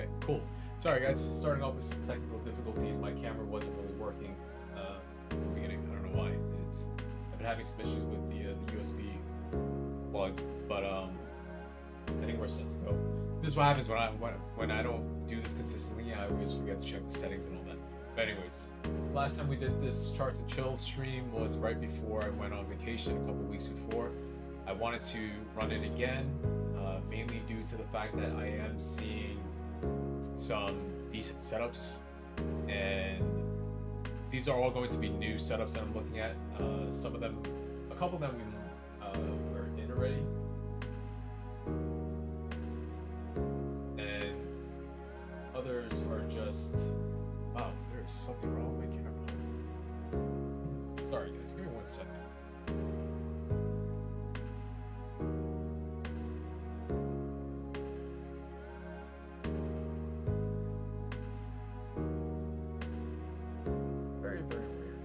Okay, cool. Sorry guys, starting off with some technical difficulties. My camera wasn't really working in the beginning. I don't know why. I've been having some issues with the USB plug, but I think we're set to go. This is what happens when I don't do this consistently. I always forget to check the settings and all that. But anyways, last time we did this charts and chill stream was right before I went on vacation a couple weeks before. I wanted to run it again, mainly due to the fact that I am seeing some decent setups, and these are all going to be new setups that I'm looking at. Some of them, a couple of them we're in already, and others are just, wow, there is something wrong with my camera. Sorry guys, give me 1 second. Very, very weird.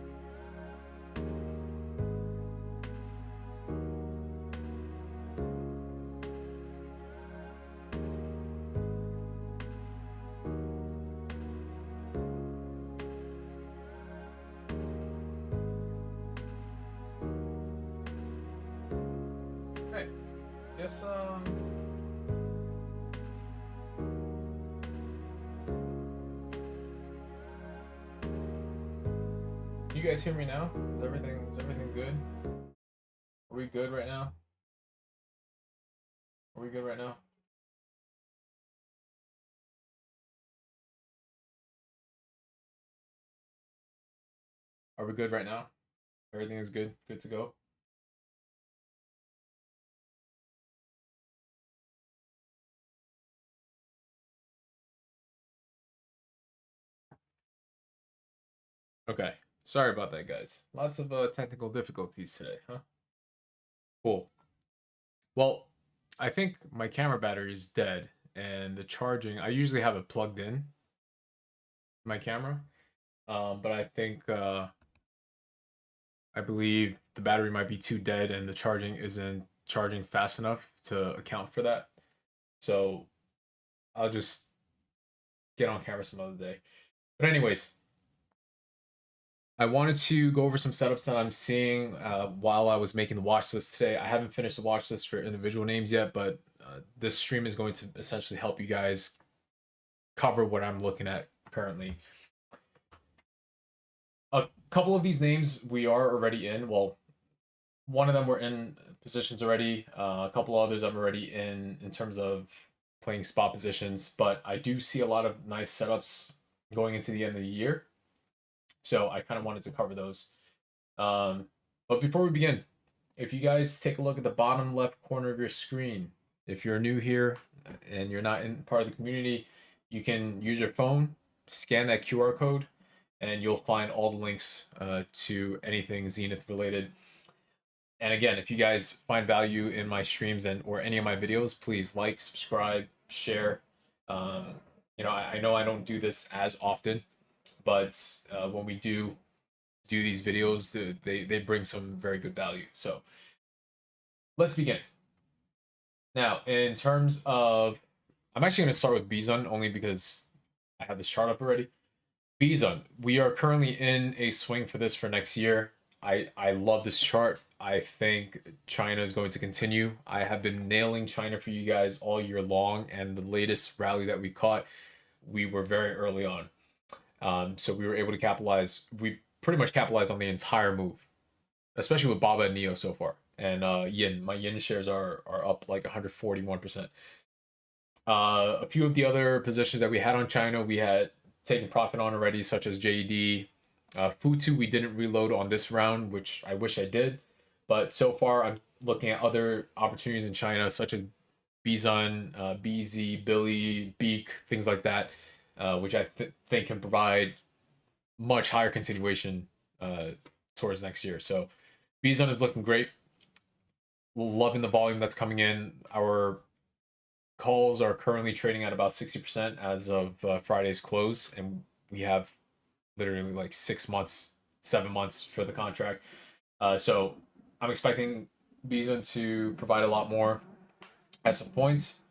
Hey, guess you guys hear me now? Is everything good? Are we good right now? Are we good right now? Are we good right now? Everything is good. Good to go. Okay. Sorry about that, guys. Lots of technical difficulties today, huh? Cool. Well, I think my camera battery is dead, and the charging, I usually have it plugged in, my camera. But I think I believe the battery might be too dead and the charging isn't charging fast enough to account for that. So I'll just get on camera some other day. But anyways, I wanted to go over some setups that I'm seeing while I was making the watch list today. I haven't finished the watch list for individual names yet, but this stream is going to essentially help you guys cover what I'm looking at currently. A couple of these names we are already in. Well, one of them we're in positions already. A couple others I'm already in terms of playing spot positions, but I do see a lot of nice setups going into the end of the year. So I kind of wanted to cover those. But before we begin, if you guys take a look at the bottom left corner of your screen, if you're new here and you're not in part of the community, you can use your phone, scan that QR code, and you'll find all the links to anything Zenith related. And again, if you guys find value in my streams and or any of my videos, please like, subscribe, share. I know I don't do this as often, but when we do these videos, they bring some very good value. So let's begin. Now, in terms of, I'm actually going to start with Bizon only because I have this chart up already. Bizon, we are currently in a swing for this for next year. I love this chart. I think China is going to continue. I have been nailing China for you guys all year long, and the latest rally that we caught, we were very early on. So we were able to capitalize. We pretty much capitalized on the entire move, especially with Baba and Neo so far. And Yin, my Yin shares are up like 141%. A few of the other positions that we had on China, we had taken profit on already, such as JD. Futu, we didn't reload on this round, which I wish I did. But so far, I'm looking at other opportunities in China, such as Bizon, BZ, Billy, Beak, things like that, which I think can provide much higher continuation towards next year. So Bizon is looking great. Loving the volume that's coming in. Our calls are currently trading at about 60% as of Friday's close, and we have literally like 6 months, 7 months for the contract. So I'm expecting Bizon to provide a lot more at some points.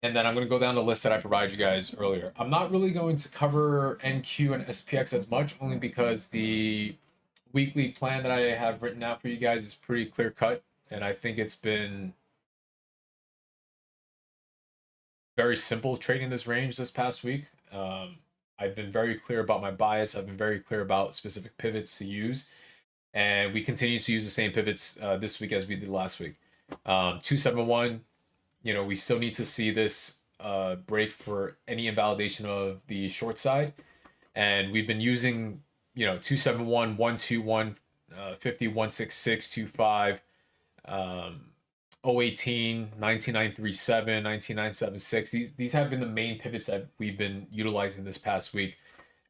and then I'm going to go down the list that I provided you guys earlier. I'm not really going to cover NQ and SPX as much, only because the weekly plan that I have written out for you guys is pretty clear cut, and I think it's been very simple trading this range this past week. I've been very clear about my bias. I've been very clear about specific pivots to use, and we continue to use the same pivots this week as we did last week. 271, we still need to see this break for any invalidation of the short side, and we've been using 271, 121, 50, 166, 25, 018, 19937, 19976. These have been the main pivots that we've been utilizing this past week,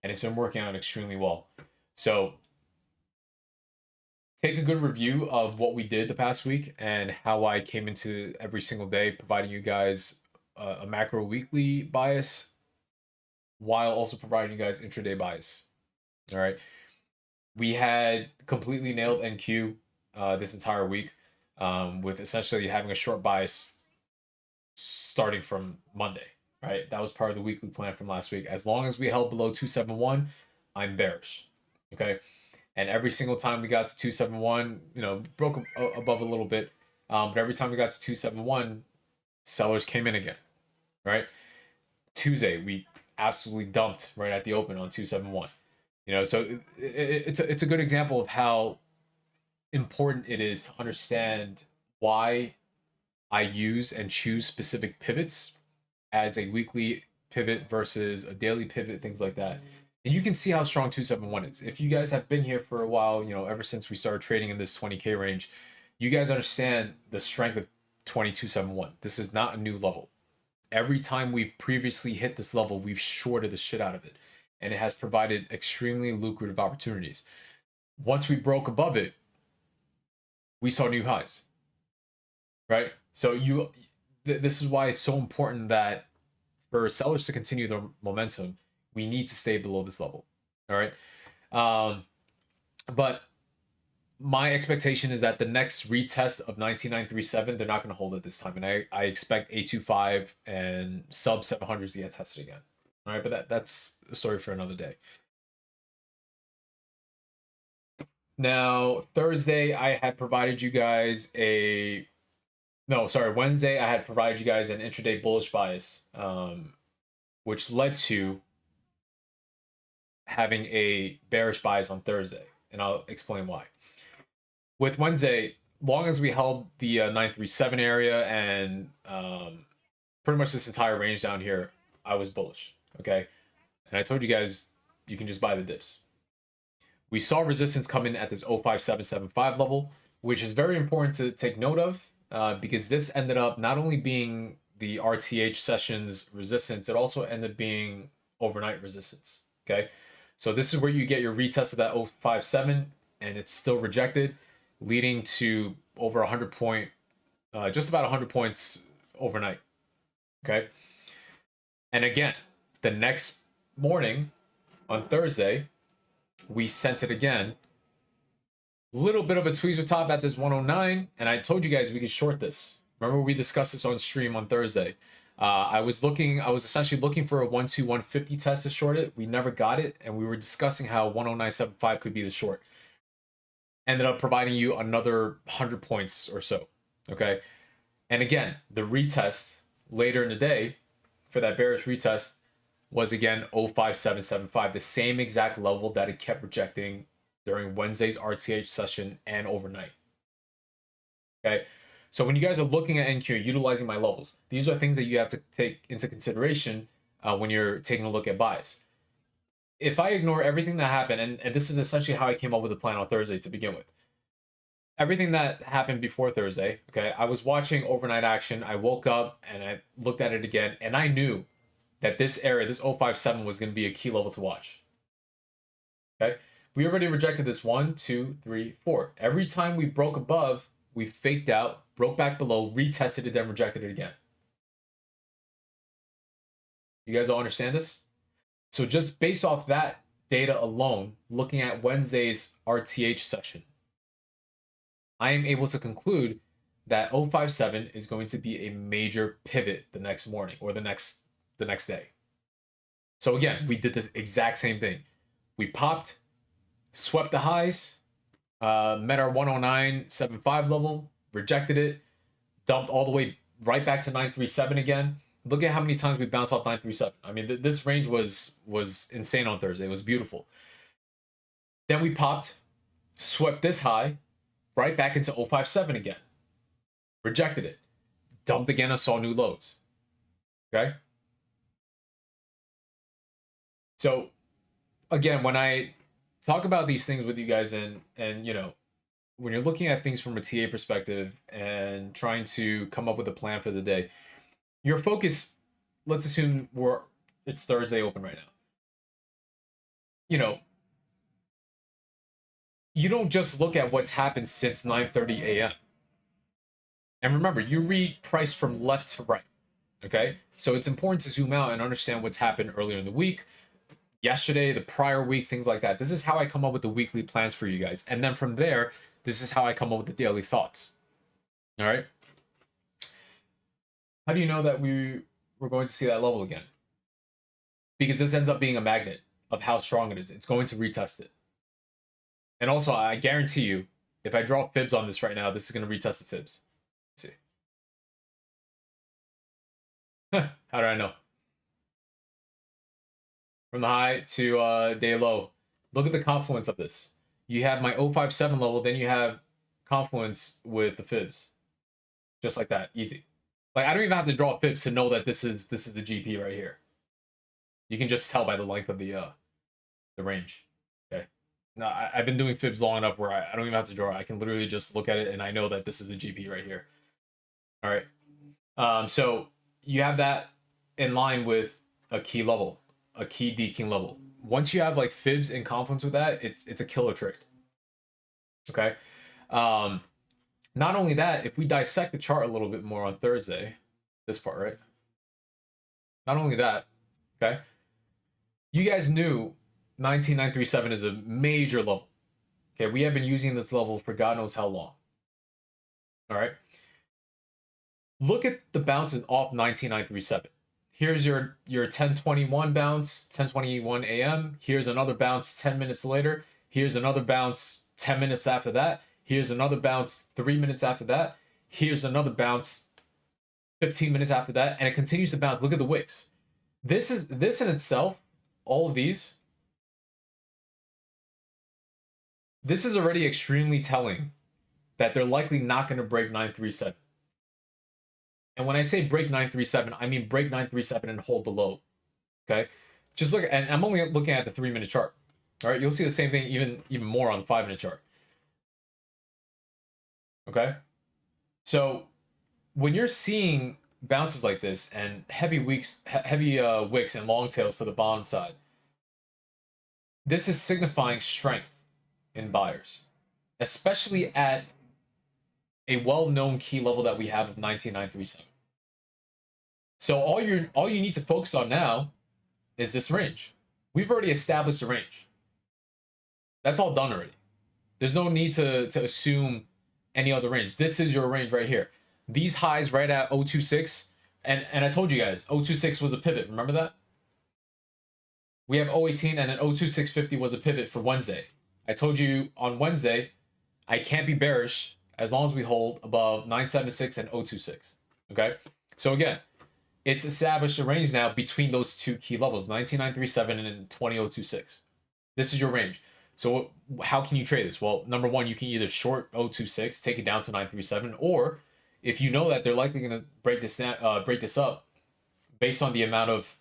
and it's been working out extremely well. So take a good review of what we did the past week and how I came into every single day providing you guys a macro weekly bias while also providing you guys intraday bias. All right. We had completely nailed NQ this entire week, with essentially having a short bias starting from Monday, right? That was part of the weekly plan from last week. As long as we held below 271, I'm bearish. Okay. And every single time we got to 271, broke above a little bit. But every time we got to 271, sellers came in again, right? Tuesday, we absolutely dumped right at the open on 271. So it's a good example of how important it is to understand why I use and choose specific pivots as a weekly pivot versus a daily pivot, things like that. And you can see how strong 271 is. If you guys have been here for a while, ever since we started trading in this 20K range, you guys understand the strength of 2271. This is not a new level. Every time we've previously hit this level, we've shorted the shit out of it. And it has provided extremely lucrative opportunities. Once we broke above it, we saw new highs, right? So this is why it's so important that for sellers to continue their momentum, we need to stay below this level. All right. But my expectation is that the next retest of 19937, they're not going to hold it this time. And I expect 825 and sub 700s to get tested again. All right. But that's a story for another day. Now, Thursday, I had provided you guys Wednesday, I had provided you guys an intraday bullish bias, which led to having a bearish bias on Thursday, and I'll explain why. With Wednesday, long as we held the 937 area and pretty much this entire range down here, I was bullish, okay? And I told you guys, you can just buy the dips. We saw resistance come in at this 05775 level, which is very important to take note of, because this ended up not only being the RTH session's resistance, it also ended up being overnight resistance, okay? So this is where you get your retest of that 057, and it's still rejected, leading to over 100 point, just about 100 points overnight, okay? And again, the next morning on Thursday, we sent it again. Little bit of a tweezer top at this 109, and I told you guys we could short this. Remember we discussed this on stream on Thursday. I was essentially looking for a 12150 test to short it. We never got it, and we were discussing how 10975 could be the short. Ended up providing you another 100 points or so, okay? And again, the retest later in the day for that bearish retest was again 05775, the same exact level that it kept rejecting during Wednesday's RTH session and overnight. Okay, so when you guys are looking at NQ, utilizing my levels, these are things that you have to take into consideration when you're taking a look at bias. If I ignore everything that happened, and this is essentially how I came up with the plan on Thursday to begin with. Everything that happened before Thursday, okay, I was watching overnight action. I woke up and I looked at it again, and I knew that this area, this 057, was going to be a key level to watch. Okay, we already rejected this 1, 2, 3, 4. Every time we broke above, we faked out, broke back below, retested it, then rejected it again. You guys all understand this? So just based off that data alone, looking at Wednesday's RTH session, I am able to conclude that 057 is going to be a major pivot the next morning or the next day. So again, we did this exact same thing. We popped, swept the highs, met our 109.75 level, rejected it, dumped all the way right back to 937 again. Look at how many times we bounced off 937. I mean, this range was insane on Thursday. It was beautiful. Then we popped, swept this high, right back into 057 again. Rejected it, dumped again and saw new lows. Okay. So again, when I talk about these things with you guys, and you know, when you're looking at things from a TA perspective and trying to come up with a plan for the day, your focus, let's assume it's Thursday open right now. You know, you don't just look at what's happened since 9:30 a.m. And remember, you read price from left to right. Okay? So it's important to zoom out and understand what's happened earlier in the week, yesterday, the prior week, things like that. This is how I come up with the weekly plans for you guys. And then from there, this is how I come up with the daily thoughts. All right? How do you know that we're going to see that level again? Because this ends up being a magnet of how strong it is. It's going to retest it. And also, I guarantee you, if I draw fibs on this right now, this is going to retest the fibs. Let's see. How do I know? From the high to day low. Look at the confluence of this. You have my 057 level, then you have confluence with the fibs. Just like that. Easy. Like, I don't even have to draw fibs to know that this is the GP right here. You can just tell by the length of the range. Okay. Now, I've been doing fibs long enough where I don't even have to draw. I can literally just look at it and I know that this is the GP right here. All right. So you have that in line with a key level, a key deking level. Once you have like fibs in confluence with that, it's a killer trade. Okay. Not only that, if we dissect the chart a little bit more on Thursday, this part, right? Not only that, okay, you guys knew 19937 is a major level. Okay, we have been using this level for God knows how long. All right. Look at the bounces off 19937. Here's your 1021 bounce, 1021 a.m. Here's another bounce 10 minutes later. Here's another bounce 10 minutes after that. Here's another bounce 3 minutes after that. Here's another bounce 15 minutes after that. And it continues to bounce. Look at the wicks. This in itself, all of these, this is already extremely telling that they're likely not going to break 937. And when I say break 937, I mean break 937 and hold below. Okay? Just look, and I'm only looking at the 3-minute chart. All right? You'll see the same thing even more on the 5-minute chart. Okay? So when you're seeing bounces like this and heavy wicks and long tails to the bottom side, this is signifying strength in buyers, especially at a well-known key level that we have of 19937. So all you need to focus on now is this range. We've already established a range. That's all done already. There's no need to assume any other range. This is your range right here. These highs right at 026, and I told you guys, 026 was a pivot. Remember that? We have 018 and then 02650 was a pivot for Wednesday. I told you on Wednesday, I can't be bearish as long as we hold above 976 and 026. Okay? So again, it's established a range now between those two key levels, 19937 and 20026. This is your range. So how can you trade this? Well, number one, you can either short 026, take it down to 937, or if you know that they're likely going to break this up based on the amount of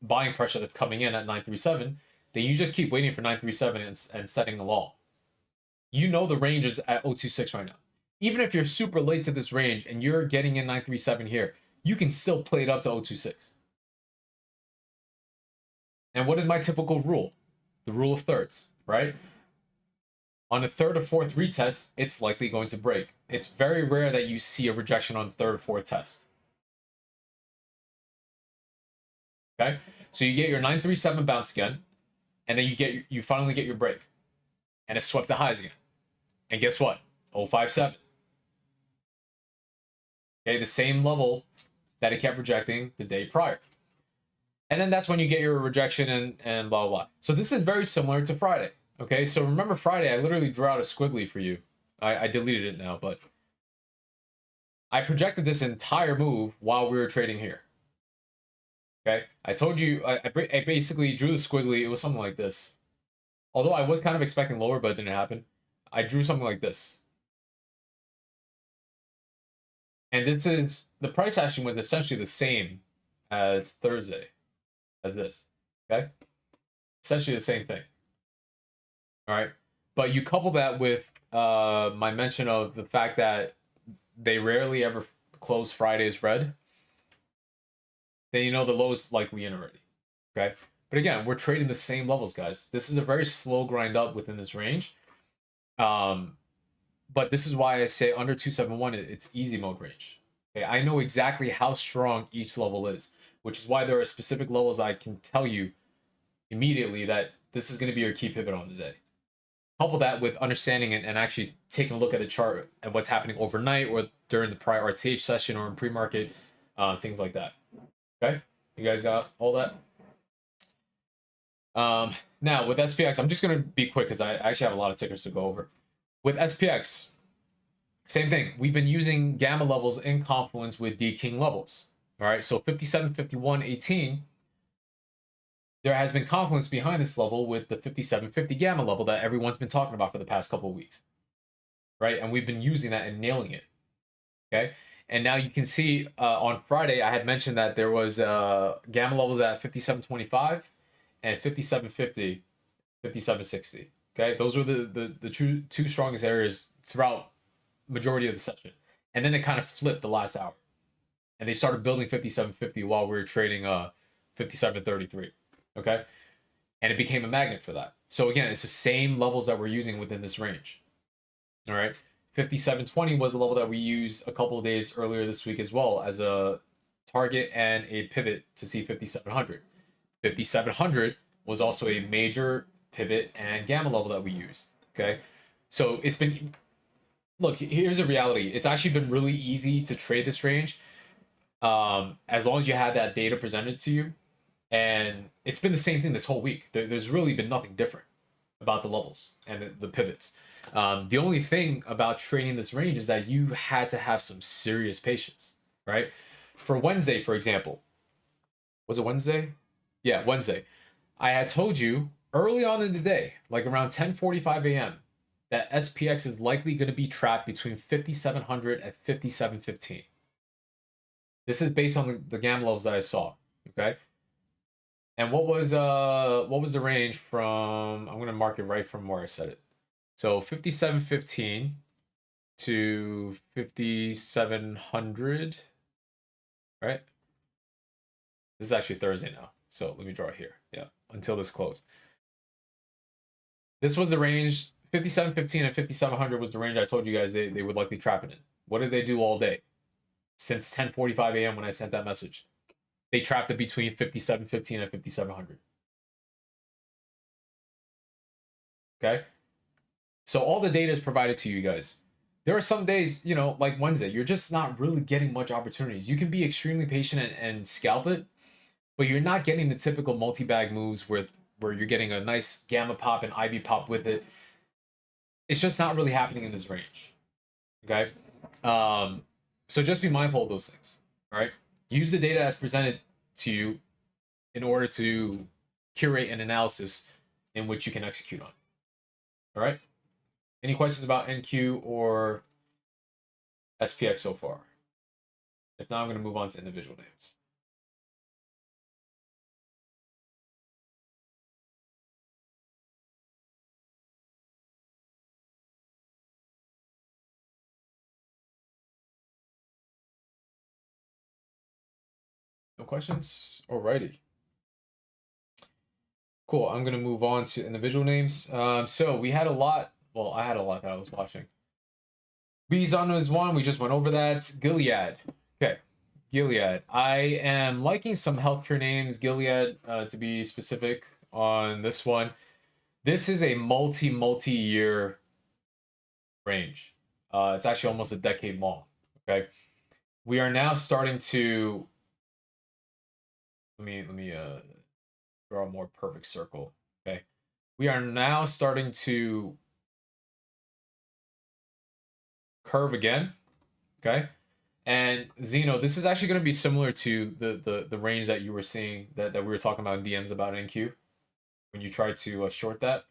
buying pressure that's coming in at 937, then you just keep waiting for 937 and setting the law. You know the range is at 026 right now. Even if you're super late to this range and you're getting in 937 here, you can still play it up to 026. And what is my typical rule? The rule of thirds, right? On the third or fourth retest, it's likely going to break. It's very rare that you see a rejection on the third or fourth test. Okay? So you get your 937 bounce again, and then you finally get your break. And it swept the highs again. And guess what? 057. Okay, the same level that it kept rejecting the day prior. And then that's when you get your rejection and blah, blah, blah. So this is very similar to Friday. Okay, so remember Friday, I literally drew out a squiggly for you. I deleted it now, but I projected this entire move while we were trading here. Okay, I told you, I basically drew the squiggly. It was something like this. Although I was kind of expecting lower, but it didn't happen. I drew something like this. And this is, the price action was essentially the same as Thursday, as this. Okay, essentially the same thing. All right, but you couple that with my mention of the fact that they rarely ever close Fridays red, then you know the low is likely in already. Okay, but again, we're trading the same levels, guys. This is a very slow grind up within this range. But this is why I say under 271, it's easy mode range. Okay, I know exactly how strong each level is, which is why there are specific levels I can tell you immediately that this is going to be your key pivot on the day. Couple that with understanding and actually taking a look at the chart and what's happening overnight or during the prior RTH session or in pre-market, things like that. Okay, you guys got all that? Now with SPX, I'm just going to be quick because I actually have a lot of tickers to go over. With SPX, same thing. We've been using gamma levels in confluence with D King levels. All right, so 57, 51, 18. There has been confluence behind this level with the 5750 gamma level that everyone's been talking about for the past couple of weeks, right? And we've been using that and nailing it, okay? And now you can see on Friday, I had mentioned that there was gamma levels at 5725 and 5750, 5760, okay? Those were the two strongest areas throughout majority of the session. And then it kind of flipped the last hour. And they started building 5750 while we were trading 5733. Okay, and it became a magnet for that. So again, it's the same levels that we're using within this range. All right, 5720 was a level that we used a couple of days earlier this week as well as a target and a pivot to see 5700. 5700 was also a major pivot and gamma level that we used. Okay, so it's been, look, here's a reality. It's actually been really easy to trade this range as long as you had that data presented to you. And it's been the same thing this whole week. There's really been nothing different about the levels and the pivots. The only thing about trading this range is that you had to have some serious patience, right? For Wednesday, for example, was it Wednesday? Yeah, Wednesday. I had told you early on in the day, like around 10:45 a.m., that SPX is likely going to be trapped between 5700 and 5715. This is based on the gamma levels that I saw, okay? And what was the range from, I'm gonna mark it right from where I said it. So 5715 to 5700, right? This is actually Thursday now. So let me draw it here. Yeah, until this closed. This was the range, 5715 and 5700 was the range I told you guys they would likely trap it in. What did they do all day? Since 10:45 a.m. when I sent that message. They trapped it between 5715 and 5700. Okay? So all the data is provided to you guys. There are some days, you know, like Wednesday, you're just not really getting much opportunities. You can be extremely patient and scalp it, but you're not getting the typical multi-bag moves where you're getting a nice gamma pop and IB pop with it. It's just not really happening in this range. Okay? So just be mindful of those things. All right? Use the data as presented to you in order to curate an analysis in which you can execute on. All right? Any questions about NQ or SPX so far? If not, I'm going to move on to individual names. No questions? Alrighty. Cool. I'm going to move on to individual names. So we had a lot. Well, I had a lot that I was watching. Bizon is one. We just went over that. Gilead. Okay. Gilead. I am liking some healthcare names. Gilead, to be specific on this one. This is a multi-year range. It's actually almost a decade long. Okay. we are now starting to let me draw a more perfect circle. Okay. We are now starting to curve again. Okay. And Zeno, this is actually going to be similar to the range that you were seeing that we were talking about in DMs about NQ when you tried to short that.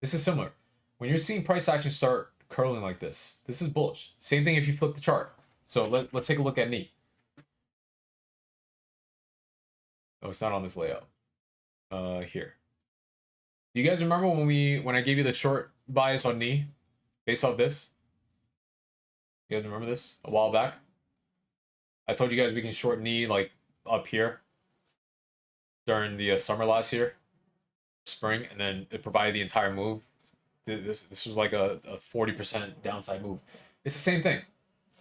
This is similar. When you're seeing price action start curling like this is bullish. Same thing if you flip the chart. So let's take a look at knee. Oh, it's not on this layout. Here. Do you guys remember when I gave you the short bias on knee based off this? You guys remember this a while back? I told you guys we can short knee like up here during the summer last year, spring, and then it provided the entire move. This was like a 40% downside move. It's the same thing.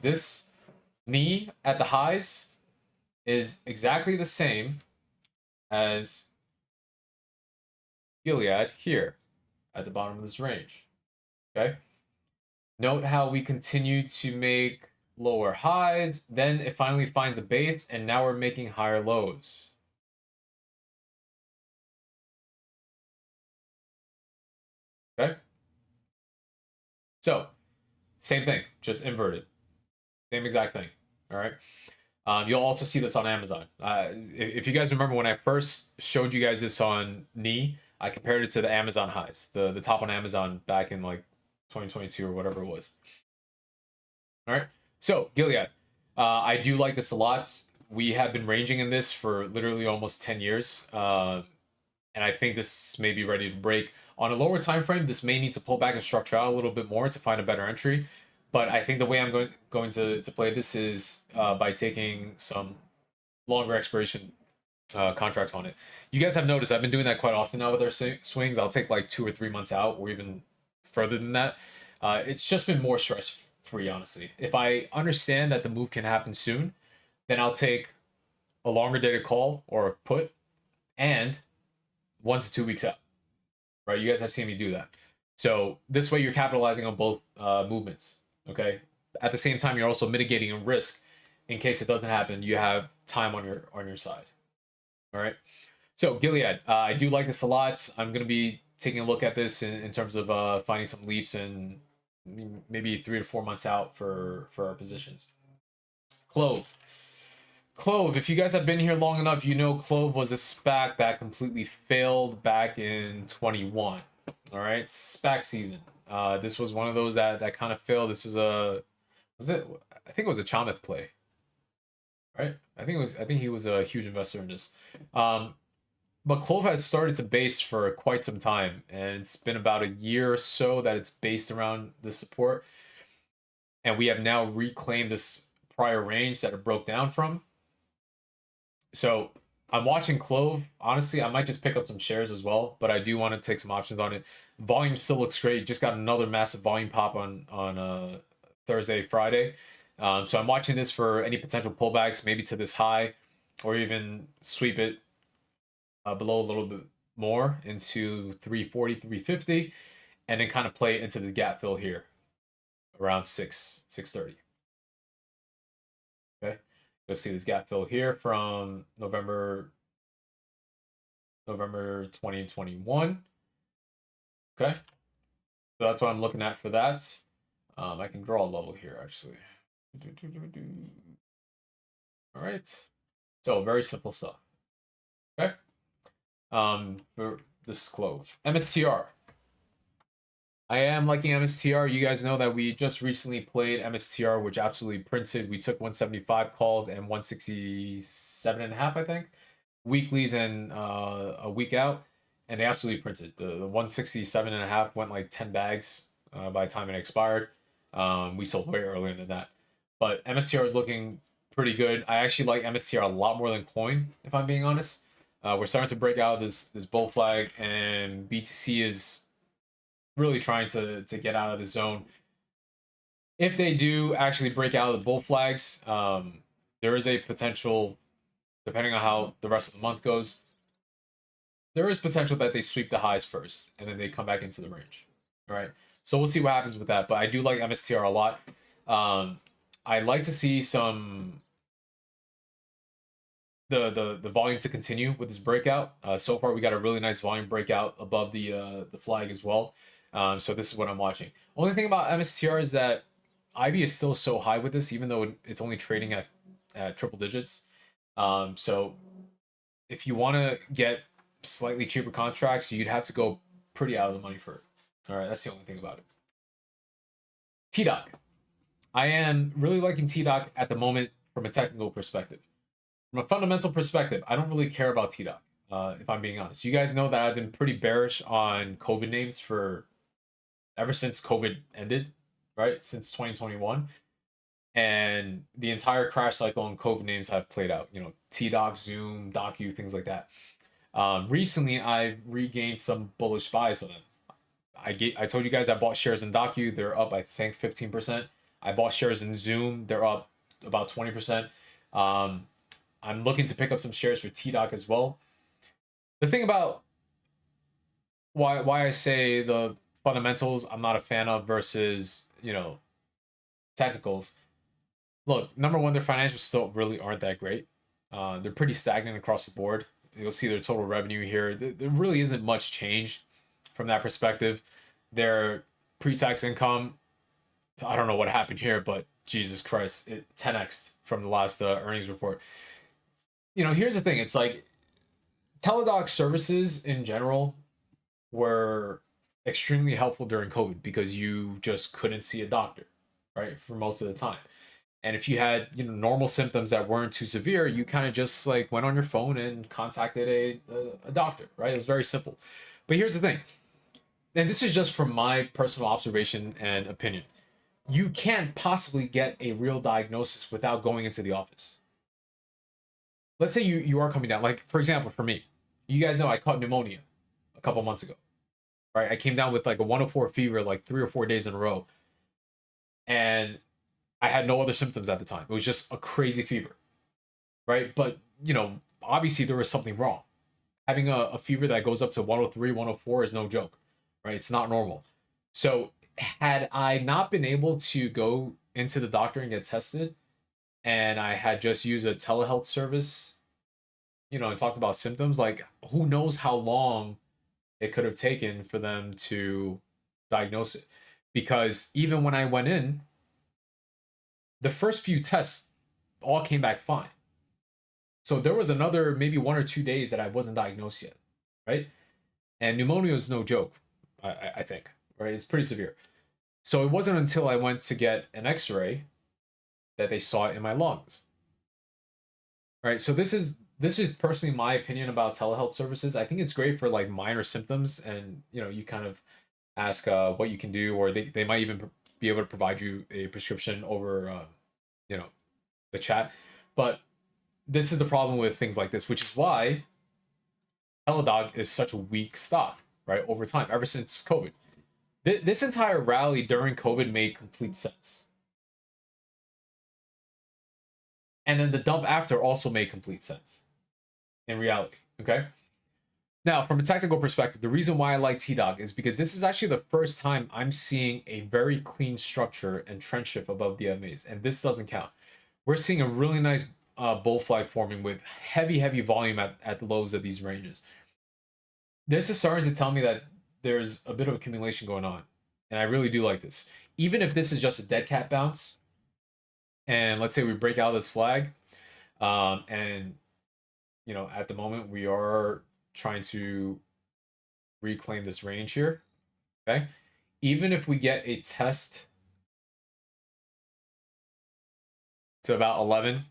This knee at the highs is exactly the same as Gilead here at the bottom of this range. Okay. Note how we continue to make lower highs, then it finally finds a base, and now we're making higher lows. Okay. So, same thing, just inverted. Same exact thing. All right. You'll also see this on Amazon. If you guys remember when I first showed you guys this on knee, I compared it to the Amazon highs, the top on Amazon back in like 2022 or whatever it was. All right. So Gilead, I do like this a lot. We have been ranging in this for literally almost 10 years, and I think this may be ready to break. On a lower time frame, this may need to pull back and structure out a little bit more to find a better entry. But I think the way I'm going to play this is by taking some longer expiration contracts on it. You guys have noticed I've been doing that quite often now with our swings. I'll take like 2 or 3 months out, or even further than that. It's just been more stress free, honestly. If I understand that the move can happen soon, then I'll take a longer dated call or a put and 1 to 2 weeks out. Right? You guys have seen me do that. So this way you're capitalizing on both movements. Okay. At the same time, you're also mitigating a risk in case it doesn't happen. You have time on your side. All right. So Gilead, I do like this a lot. I'm gonna be taking a look at this in terms of finding some leaps and maybe 3 to 4 months out for our positions. Clove. Clove, if you guys have been here long enough, you know Clove was a SPAC that completely failed back in 21. All right, SPAC season. This was one of those that kind of failed. This was it? I think it was a Chamath play, right? I think he was a huge investor in this. But Clove has started to base for quite some time, and it's been about a year or so that it's based around the support, and we have now reclaimed this prior range that it broke down from. So I'm watching Clove. Honestly, I might just pick up some shares as well, but I do want to take some options on it. Volume still looks great. Just got another massive volume pop on Thursday, Friday. So I'm watching this for any potential pullbacks, maybe to this high, or even sweep it below a little bit more into 340, 350, and then kind of play it into this gap fill here around 630. Okay. You'll see this gap fill here from November 2021. Okay. So that's what I'm looking at for that. I can draw a level here actually. All right. So very simple stuff. Okay. This is Clove. MSTR. I am liking MSTR. You guys know that we just recently played MSTR, which absolutely printed. We took 175 calls and 167.5, I think, weeklies and a week out, and they absolutely printed. The 167.5 went like 10 bags by the time it expired. We sold way earlier than that, but MSTR is looking pretty good. I actually like MSTR a lot more than Coin, if I'm being honest. We're starting to break out this bull flag, and BTC is really trying to get out of the zone. If they do actually break out of the bull flags, there is a potential, depending on how the rest of the month goes, there is potential that they sweep the highs first and then they come back into the range. All right. So we'll see what happens with that. But I do like MSTR a lot. I like to see the volume to continue with this breakout. So far, we got a really nice volume breakout above the flag as well. So this is what I'm watching. Only thing about MSTR is that Ivy is still so high with this, even though it's only trading at triple digits. So if you want to get slightly cheaper contracts, you'd have to go pretty out of the money for it. All right, that's the only thing about it. TDOC. I am really liking TDOC at the moment from a technical perspective. From a fundamental perspective, I don't really care about TDOC, if I'm being honest. You guys know that I've been pretty bearish on COVID names for ever since COVID ended, right? Since 2021. And the entire crash cycle on COVID names have played out. You know, TDOC, Zoom, Docu, things like that. Recently, I've regained some bullish bias on them. I told you guys I bought shares in Docu. They're up, I think, 15%. I bought shares in Zoom. They're up about 20%. I'm looking to pick up some shares for TDOC as well. The thing about why I say the fundamentals I'm not a fan of versus, you know, technicals. Look, number one, their financials still really aren't that great. They're pretty stagnant across the board. You'll see their total revenue here. There really isn't much change from that perspective. Their pre-tax income, I don't know what happened here, but Jesus Christ, it 10x from the last earnings report. You know, here's the thing. It's like teledoc services in general were extremely helpful during COVID because you just couldn't see a doctor, right, for most of the time. And if you had, you know, normal symptoms that weren't too severe, you kind of just like went on your phone and contacted a doctor, right? It was very simple. But here's the thing, and this is just from my personal observation and opinion. You can't possibly get a real diagnosis without going into the office. Let's say you are coming down. Like, for example, for me, you guys know I caught pneumonia a couple months ago, right? I came down with like a 104 fever like 3 or 4 days in a row. And I had no other symptoms at the time. It was just a crazy fever, right? But, you know, obviously there was something wrong. Having a fever that goes up to 103, 104 is no joke, right? It's not normal. So had I not been able to go into the doctor and get tested, and I had just used a telehealth service, you know, and talked about symptoms, like who knows how long it could have taken for them to diagnose it. Because even when I went in, the first few tests all came back fine. So there was another maybe 1 or 2 days that I wasn't diagnosed yet, right? And pneumonia is no joke, I think, right? It's pretty severe. So it wasn't until I went to get an X-ray that they saw it in my lungs, right? So this is personally my opinion about telehealth services. I think it's great for like minor symptoms, and you know, you kind of ask what you can do, or they might even be able to provide you a prescription over you know, the chat. But this is the problem with things like this, which is why Teladoc is such a weak stock, right? Over time, ever since COVID, this entire rally during COVID made complete sense, and then the dump after also made complete sense in reality. Okay. Now, from a technical perspective, the reason why I like TDOC is because this is actually the first time I'm seeing a very clean structure and trend shift above the MAs, and this doesn't count. We're seeing a really nice bull flag forming with heavy volume at the lows of these ranges. This is starting to tell me that there's a bit of accumulation going on, and I really do like this. Even if this is just a dead cat bounce, and let's say we break out this flag, and you know, at the moment we are trying to reclaim this range here, okay? Even if we get a test to about 11,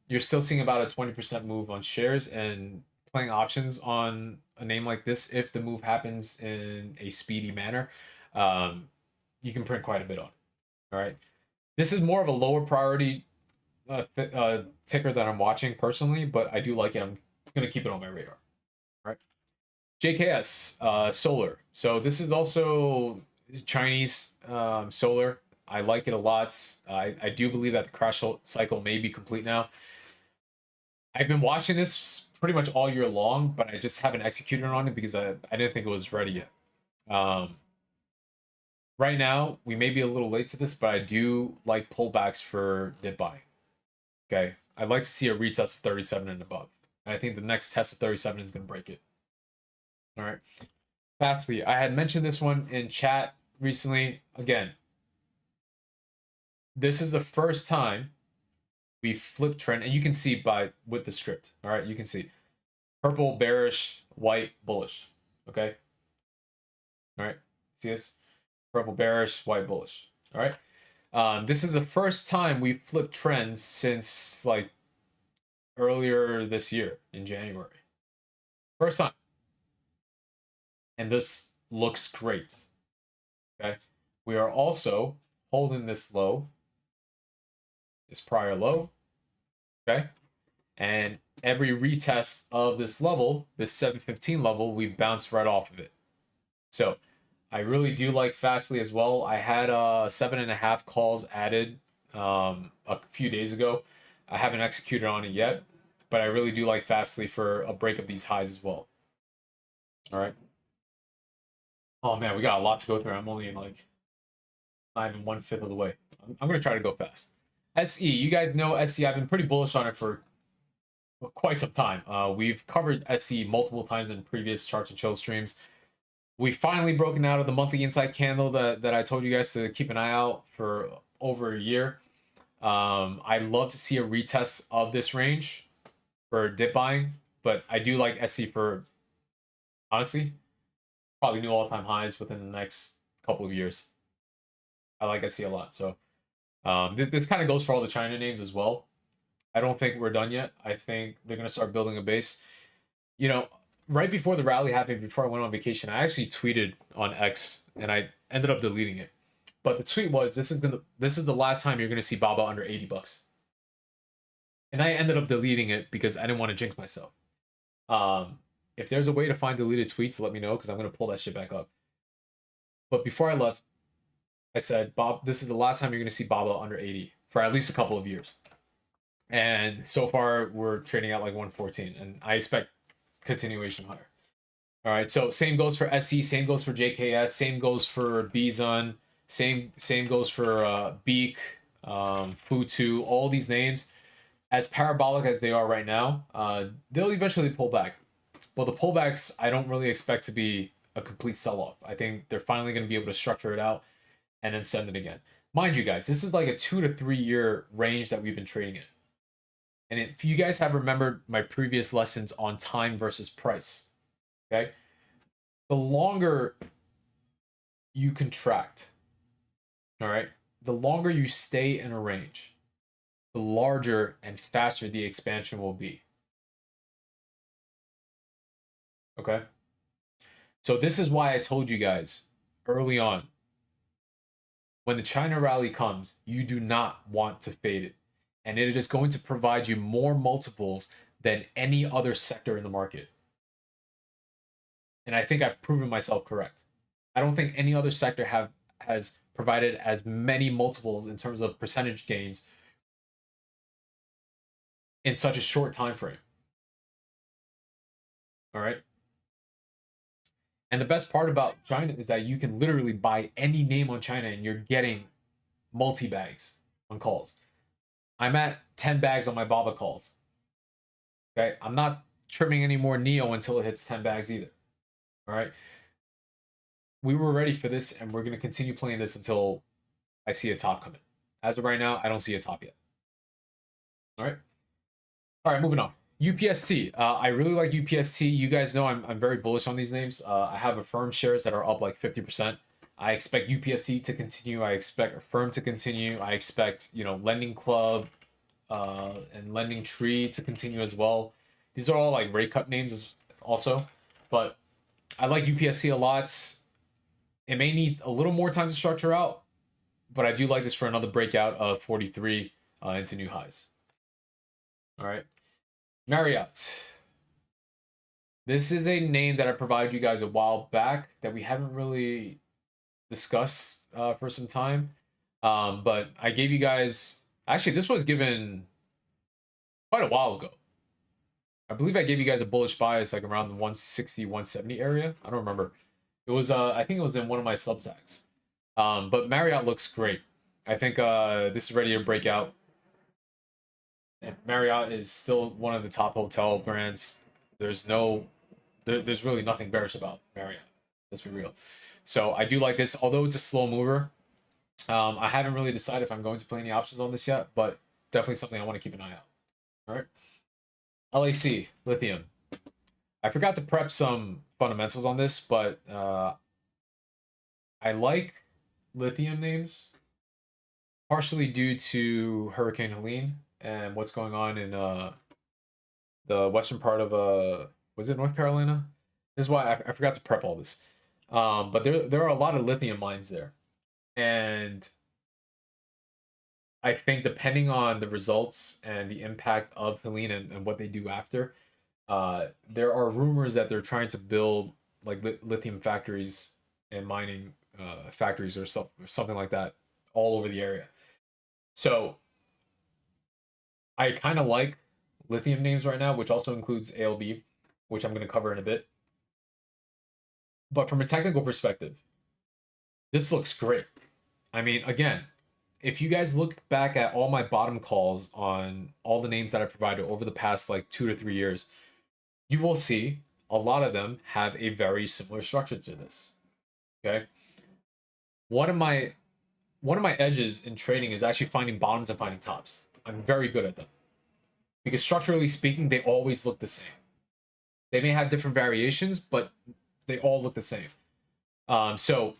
you're still seeing about a 20% move on shares, and playing options on a name like this, if the move happens in a speedy manner, you can print quite a bit on it, all right? This is more of a lower priority ticker that I'm watching personally, but I do like it. I'm going to keep it on my radar. JKS solar. So this is also Chinese solar. I like it a lot. I do believe that the crash cycle may be complete now. I've been watching this pretty much all year long, but I just haven't executed on it because I didn't think it was ready yet. right now we may be a little late to this, but I do like pullbacks for dip buying. Okay, I'd like to see a retest of 37 and above. And I think the next test of 37 is going to break it. All right. Fastly, I had mentioned this one in chat recently. Again, this is the first time we flipped trend, and you can see by with the script. All right, you can see purple bearish, white bullish. Okay. All right. See this? Purple bearish, white bullish. All right. This is the first time we flipped trends since like earlier this year in January. First time. And this looks great. Okay. We are also holding this low, this prior low. Okay. And every retest of this level, this 715 level, we bounced right off of it. So I really do like Fastly as well. I had 7.5 calls added a few days ago. I haven't executed on it yet, but I really do like Fastly for a break of these highs as well. All right. Oh man, we got a lot to go through. I'm only in like not even 1/5 of the way. I'm gonna try to go fast. SE, you guys know SE. I've been pretty bullish on it for quite some time. We've covered SE multiple times in previous charts and chill streams. We finally broken out of the monthly inside candle that I told you guys to keep an eye out for over a year. I'd love to see a retest of this range for dip buying, but I do like SE for, honestly, probably new all-time highs within the next couple of years. I like SE a lot. So this kind of goes for all the China names as well. I don't think we're done yet. I think they're going to start building a base. You know, right before the rally happened, before I went on vacation, I actually tweeted on X and I ended up deleting it. But the tweet was, this is the last time you're going to see Baba under 80 bucks. And I ended up deleting it because I didn't want to jinx myself. If there's a way to find deleted tweets, let me know because I'm going to pull that shit back up. But before I left, I said, Bob, this is the last time you're going to see Baba under 80 for at least a couple of years. And so far, we're trading at like 114, and I expect continuation higher. All right, so same goes for SE, same goes for JKS, same goes for Bizon, same goes for Beak, Futu, all these names. As parabolic as they are right now, they'll eventually pull back. But the pullbacks, I don't really expect to be a complete sell-off. I think they're finally going to be able to structure it out and then send it again. Mind you guys, this is like a 2 to 3 year range that we've been trading in. And if you guys have remembered my previous lessons on time versus price, okay, the longer you contract, all right, the longer you stay in a range, the larger and faster the expansion will be. Okay? So this is why I told you guys early on, when the China rally comes, you do not want to fade it. And it is going to provide you more multiples than any other sector in the market. And I think I've proven myself correct. I don't think any other sector has provided as many multiples in terms of percentage gains in such a short time frame. All right. And the best part about China is that you can literally buy any name on China and you're getting multi-bags on calls. I'm at 10 bags on my Baba calls. Okay, I'm not trimming any more Neo until it hits 10 bags either. All right. We were ready for this and we're going to continue playing this until I see a top coming. As of right now, I don't see a top yet. All right. All right, moving on. UPST. I really like UPST. You guys know I'm very bullish on these names. I have Affirm shares that are up like 50%. I expect UPSC to continue. I expect Affirm to continue. I expect, Lending Club and Lending Tree to continue as well. These are all like rate cut names also, but I like UPSC a lot. It may need a little more time to structure out, but I do like this for another breakout of 43 into new highs. All right. Marriott. This is a name that I provided you guys a while back that we haven't really discussed for some time. But I gave you guys, actually, this was given quite a while ago. I believe I gave you guys a bullish bias like around the 160, 170 area. I don't remember. It was, I think it was in one of my Substacks. But Marriott looks great. I think this is ready to break out. And Marriott is still one of the top hotel brands. There's no, there's really nothing bearish about Marriott. Let's be real. So I do like this, although it's a slow mover. I haven't really decided if I'm going to play any options on this yet, but definitely something I want to keep an eye out. All right. LAC, lithium. I forgot to prep some fundamentals on this, but I like lithium names partially due to Hurricane Helene and what's going on in the western part of was it North Carolina? This is why I forgot to prep all this. But there are a lot of lithium mines there, and I think depending on the results and the impact of Helene and what they do after, there are rumors that they're trying to build like lithium factories and mining factories or something like that all over the area. So I kind of like lithium names right now, which also includes ALB, which I'm going to cover in a bit. But from a technical perspective, this looks great. I mean, again, if you guys look back at all my bottom calls on all the names that I provided over the past like 2 to 3 years, you will see a lot of them have a very similar structure to this. Okay. One of my edges in trading is actually finding bottoms and finding tops. I'm very good at them. Because structurally speaking, they always look the same. They may have different variations, but they all look the same. So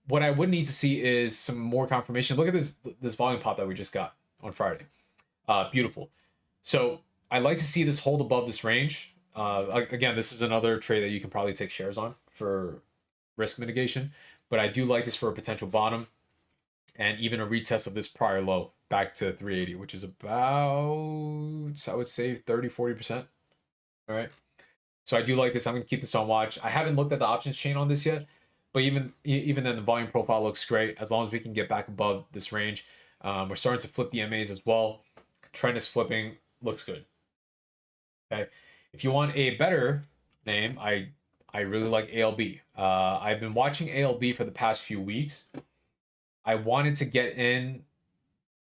what I would need to see is some more confirmation. Look at this volume pop that we just got on Friday. Beautiful. So I like to see this hold above this range. Again, this is another trade that you can probably take shares on for risk mitigation. But I do like this for a potential bottom and even a retest of this prior low back to 380, which is about, I would say, 30-40%. All right. So I do like this. I'm going to keep this on watch. I haven't looked at the options chain on this yet, but even then, the volume profile looks great as long as we can get back above this range. We're starting to flip the MAs as well. Trend is flipping. Looks good. Okay. If you want a better name, I really like ALB. I've been watching ALB for the past few weeks. I wanted to get in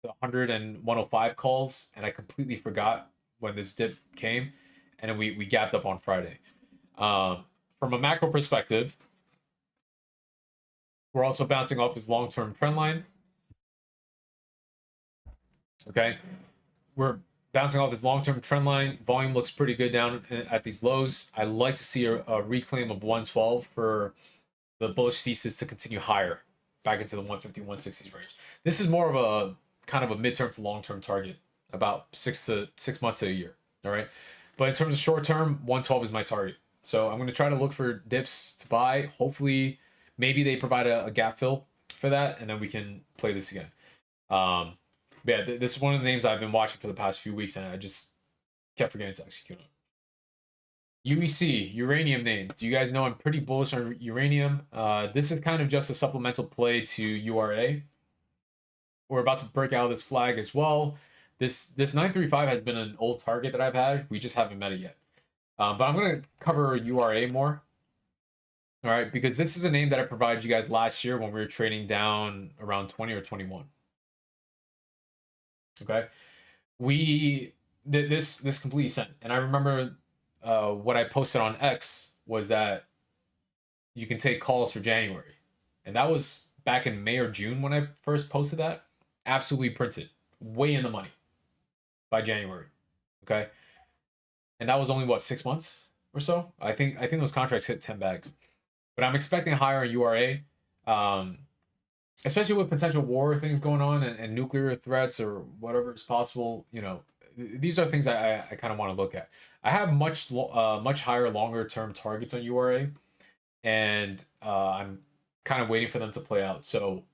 the 100 and 105 calls, and I completely forgot when this dip came, and then we gapped up on Friday. From a macro perspective, we're also bouncing off this long-term trend line. Okay, we're bouncing off this long-term trend line. Volume looks pretty good down at these lows. I like to see a reclaim of 112 for the bullish thesis to continue higher, back into the 150, 160s range. This is more of a kind of a midterm to long-term target, about 6 months to a year. All right, but in terms of short term, 112 is my target. So I'm going to try to look for dips to buy. Hopefully, maybe they provide a gap fill for that, and then we can play this again. Yeah, this is one of the names I've been watching for the past few weeks, and I just kept forgetting to execute on. UEC, uranium names. Do you guys know I'm pretty bullish on uranium? This is kind of just a supplemental play to URA. We're about to break out of this flag as well. This 935 has been an old target that I've had. We just haven't met it yet. But I'm going to cover URA more. All right, because this is a name that I provided you guys last year when we were trading down around 20 or 21. Okay, this completely sent, and I remember what I posted on X was that you can take calls for January, and that was back in May or June when I first posted that. Absolutely printed, way in the money by January. Okay, and that was only what, 6 months or so. I think those contracts hit 10 bags, but I'm expecting higher URA. Especially with potential war things going on and nuclear threats or whatever is possible, you know, these are things I kind of want to look at. I have much higher longer term targets on URA, and I'm kind of waiting for them to play out. So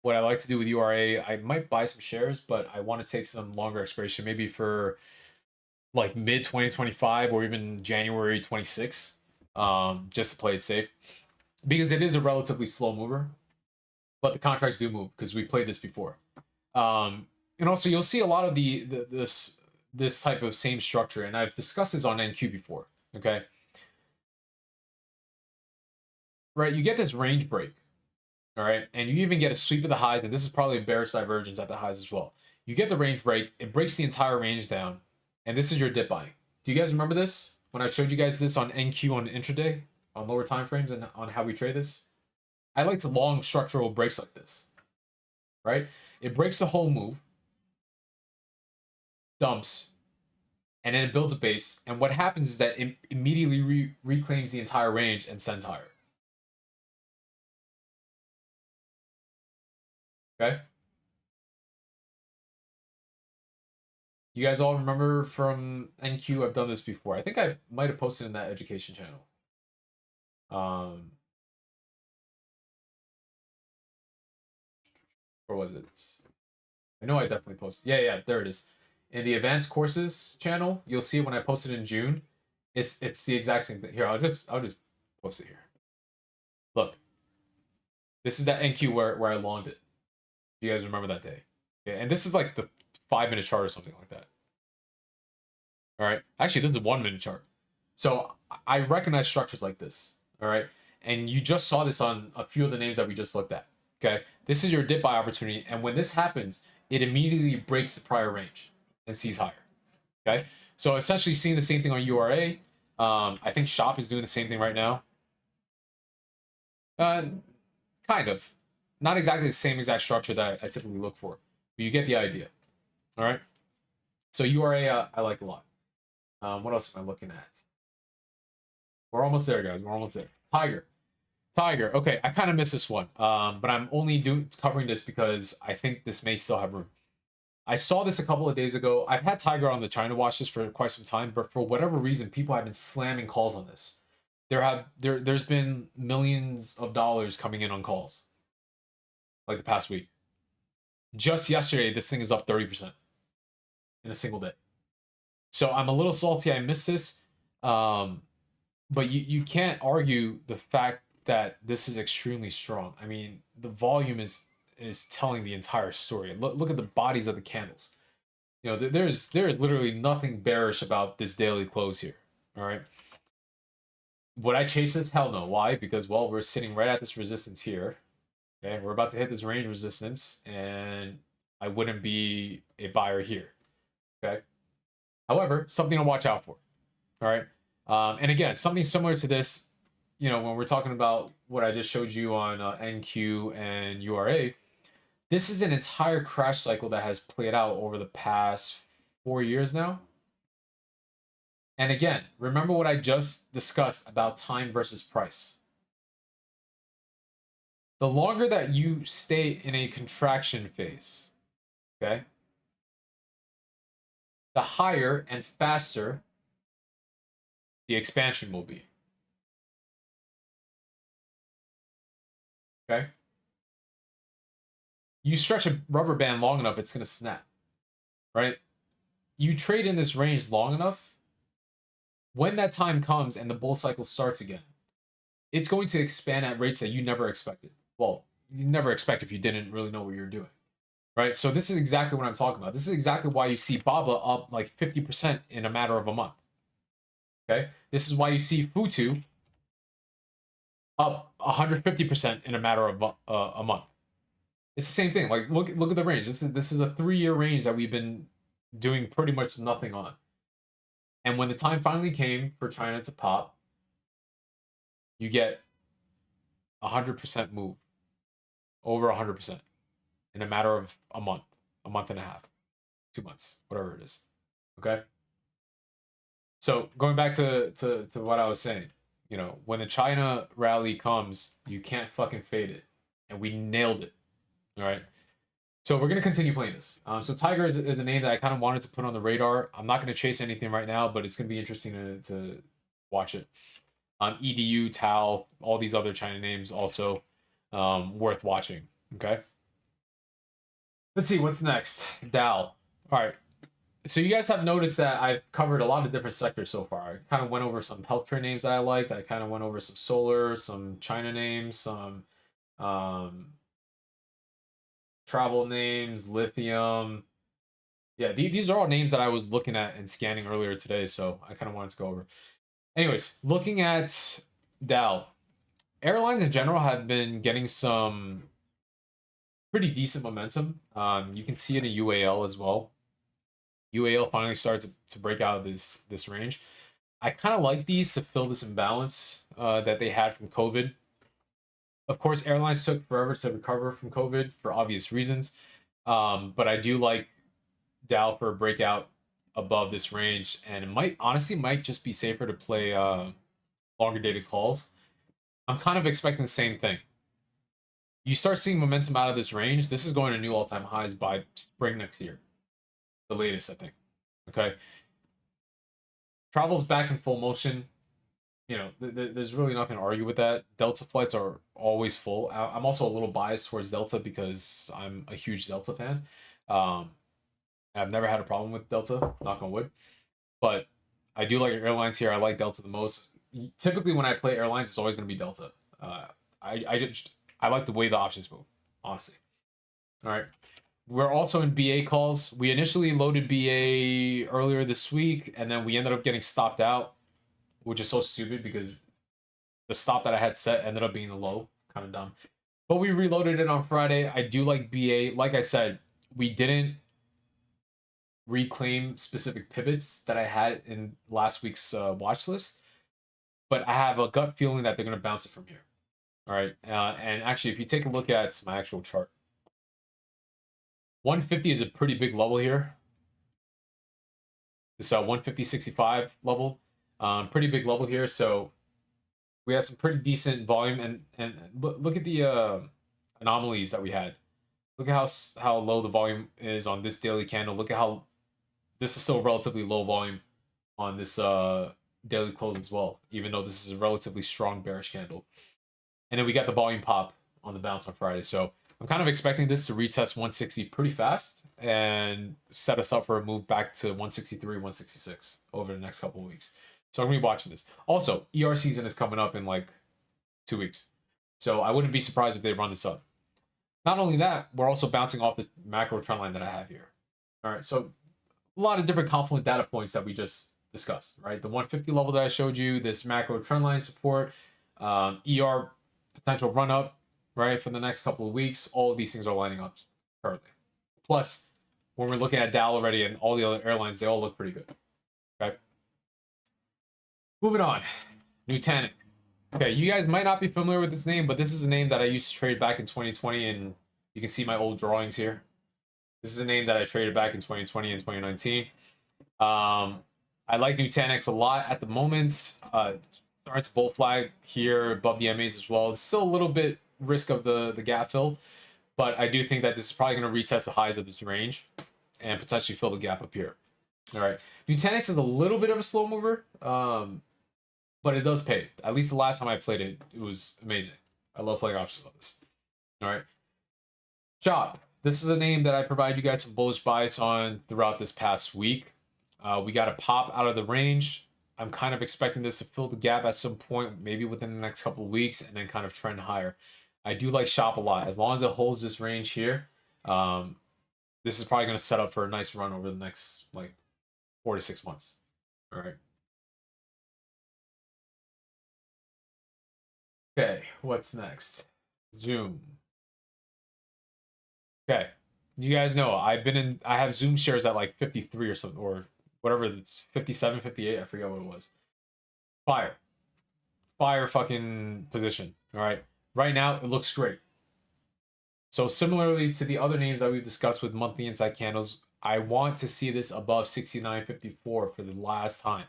what I like to do with URA, I might buy some shares, but I want to take some longer expiration, maybe for like mid 2025 or even January 26, just to play it safe, because it is a relatively slow mover. But the contracts do move because we played this before, and also you'll see a lot of this type of same structure, and I've discussed this on NQ before. Okay, right? You get this range break, All right, and you even get a sweep of the highs, and this is probably a bearish divergence at the highs as well. You get the range break, it breaks the entire range down, and this is your dip buying. Do you guys remember this when I showed you guys this on NQ on intraday, on lower time frames, and on how we trade this? I like to long structural breaks like this, right? It breaks the whole move, dumps, and then it builds a base. And what happens is that it immediately reclaims the entire range and sends higher. Okay? You guys all remember from NQ, I've done this before. I think I might have posted in that education channel. Or was it? I know I definitely posted. Yeah, there it is. In the advanced courses channel, you'll see it when I posted in June. It's the exact same thing. Here, I'll just post it here. Look. This is that NQ where I longed it. Do you guys remember that day? Yeah, and this is like the 5-minute chart or something like that. All right. Actually, this is a 1-minute chart. So I recognize structures like this. All right. And you just saw this on a few of the names that we just looked at. Okay. This is your dip buy opportunity. And when this happens, it immediately breaks the prior range and sees higher. Okay. So essentially seeing the same thing on URA. I think Shop is doing the same thing right now. Kind of. Not exactly the same exact structure that I typically look for. But you get the idea. All right. So URA, I like a lot. What else am I looking at? We're almost there, guys. We're almost there. Tiger. Okay, I kind of missed this one. But I'm only covering this because I think this may still have room. I saw this a couple of days ago. I've had Tiger on the China watch list for quite some time, but for whatever reason, people have been slamming calls on this. There's been millions of dollars coming in on calls, like the past week. Just yesterday, this thing is up 30% in a single day. So I'm a little salty I missed this. But you can't argue the fact that this is extremely strong. I mean, the volume is telling the entire story. Look at the bodies of the candles. You know, there's literally nothing bearish about this daily close here. All right. Would I chase this? Hell no. Why? Because, well, we're sitting right at this resistance here. Okay, we're about to hit this range resistance, and I wouldn't be a buyer here. Okay. However, something to watch out for. All right. And again, something similar to this, you know, when we're talking about what I just showed you on NQ and URA, this is an entire crash cycle that has played out over the past 4 years now. And again, remember what I just discussed about time versus price. The longer that you stay in a contraction phase, okay, the higher and faster the expansion will be. Okay? You stretch a rubber band long enough, it's going to snap. Right? You trade in this range long enough, when that time comes and the bull cycle starts again, it's going to expand at rates that you never expected. Well, you never expect if you didn't really know what you're doing. Right? So this is exactly what I'm talking about. This is exactly why you see Baba up like 50% in a matter of a month. Okay? This is why you see Futu up 150% in a matter of a month. It's the same thing. Like look at the range. This is a 3-year range that we've been doing pretty much nothing on. And when the time finally came for China to pop, you get 100% move, over 100% in a matter of a month and a half, 2 months, whatever it is. Okay. So going back to what I was saying, you know, when the China rally comes, you can't fucking fade it, and we nailed it. All right. So we're gonna continue playing this. So Tiger is a name that I kind of wanted to put on the radar. I'm not gonna chase anything right now, but it's gonna be interesting to watch it. EDU, Tao, all these other China names also worth watching. Okay. Let's see what's next. Dow. All right. So you guys have noticed that I've covered a lot of different sectors so far. I kind of went over some healthcare names that I liked. I kind of went over some solar, some China names, some travel names, lithium. Yeah, these are all names that I was looking at and scanning earlier today, so I kind of wanted to go over. Anyways, looking at Dow, airlines in general have been getting some pretty decent momentum. You can see it in UAL as well. UAL finally starts to break out of this range. I kind of like these to fill this imbalance that they had from COVID. Of course, airlines took forever to recover from COVID for obvious reasons, but I do like Dow for a breakout above this range, and it might just be safer to play longer dated calls. I'm kind of expecting the same thing. You start seeing momentum out of this range. This is going to new all-time highs by spring next year, the latest, I think. Okay, travel's back in full motion. You know, there's really nothing to argue with that. Delta flights are always full. I'm also a little biased towards Delta because I'm a huge Delta fan. Um, I've never had a problem with Delta, knock on wood. But I do like airlines here. I like Delta the most. Typically, when I play airlines, it's always going to be Delta. I like the way the options move, honestly. All right. We're also in BA calls. We initially loaded BA earlier this week, and then we ended up getting stopped out, which is so stupid because the stop that I had set ended up being the low. Kind of dumb. But we reloaded it on Friday. I do like BA. Like I said, we didn't reclaim specific pivots that I had in last week's watch list, but I have a gut feeling that they're going to bounce it from here. All right. And actually, if you take a look at my actual chart, 150 is a pretty big level here. This 150.65 level, pretty big level here. So we had some pretty decent volume, and look at the anomalies that we had. Look at how low the volume is on this daily candle. Look at how this is still relatively low volume on this daily close as well, even though this is a relatively strong bearish candle. And then we got the volume pop on the bounce on Friday. So I'm kind of expecting this to retest 160 pretty fast and set us up for a move back to 163, 166 over the next couple of weeks. So I'm going to be watching this. Also, ER season is coming up in like 2 weeks. So I wouldn't be surprised if they run this up. Not only that, we're also bouncing off this macro trend line that I have here. All right, so a lot of different confluent data points that we just discussed, right? The 150 level that I showed you, this macro trend line support, ER potential run up, right, for the next couple of weeks. All of these things are lining up currently. Plus, when we're looking at Dow already and all the other airlines, they all look pretty good. Okay. Moving on. Nutanix. Okay, you guys might not be familiar with this name, but this is a name that I used to trade back in 2020, and you can see my old drawings here. This is a name that I traded back in 2020 and 2019. I like Nutanix a lot at the moment. Starting to bull flag here above the MAs as well. It's still a little bit risk of the gap fill, but I do think that this is probably going to retest the highs of this range and potentially fill the gap up here. All right, Nutanix is a little bit of a slow mover, but it does pay. At least the last time I played it, it was amazing. I love playing options on this. All right, Chop. This is a name that I provide you guys some bullish bias on throughout this past week. We got a pop out of the range. I'm kind of expecting this to fill the gap at some point, maybe within the next couple of weeks, and then kind of trend higher. I do like Shop a lot. As long as it holds this range here, this is probably going to set up for a nice run over the next like 4 to 6 months. All right. Okay, what's next? Zoom. Okay, you guys know I have Zoom shares at like 53 or something, or whatever, 57, 58. I forget what it was. Fire fucking position. All right. Right now, it looks great. So similarly to the other names that we've discussed with monthly inside candles, I want to see this above 69.54 for the last time.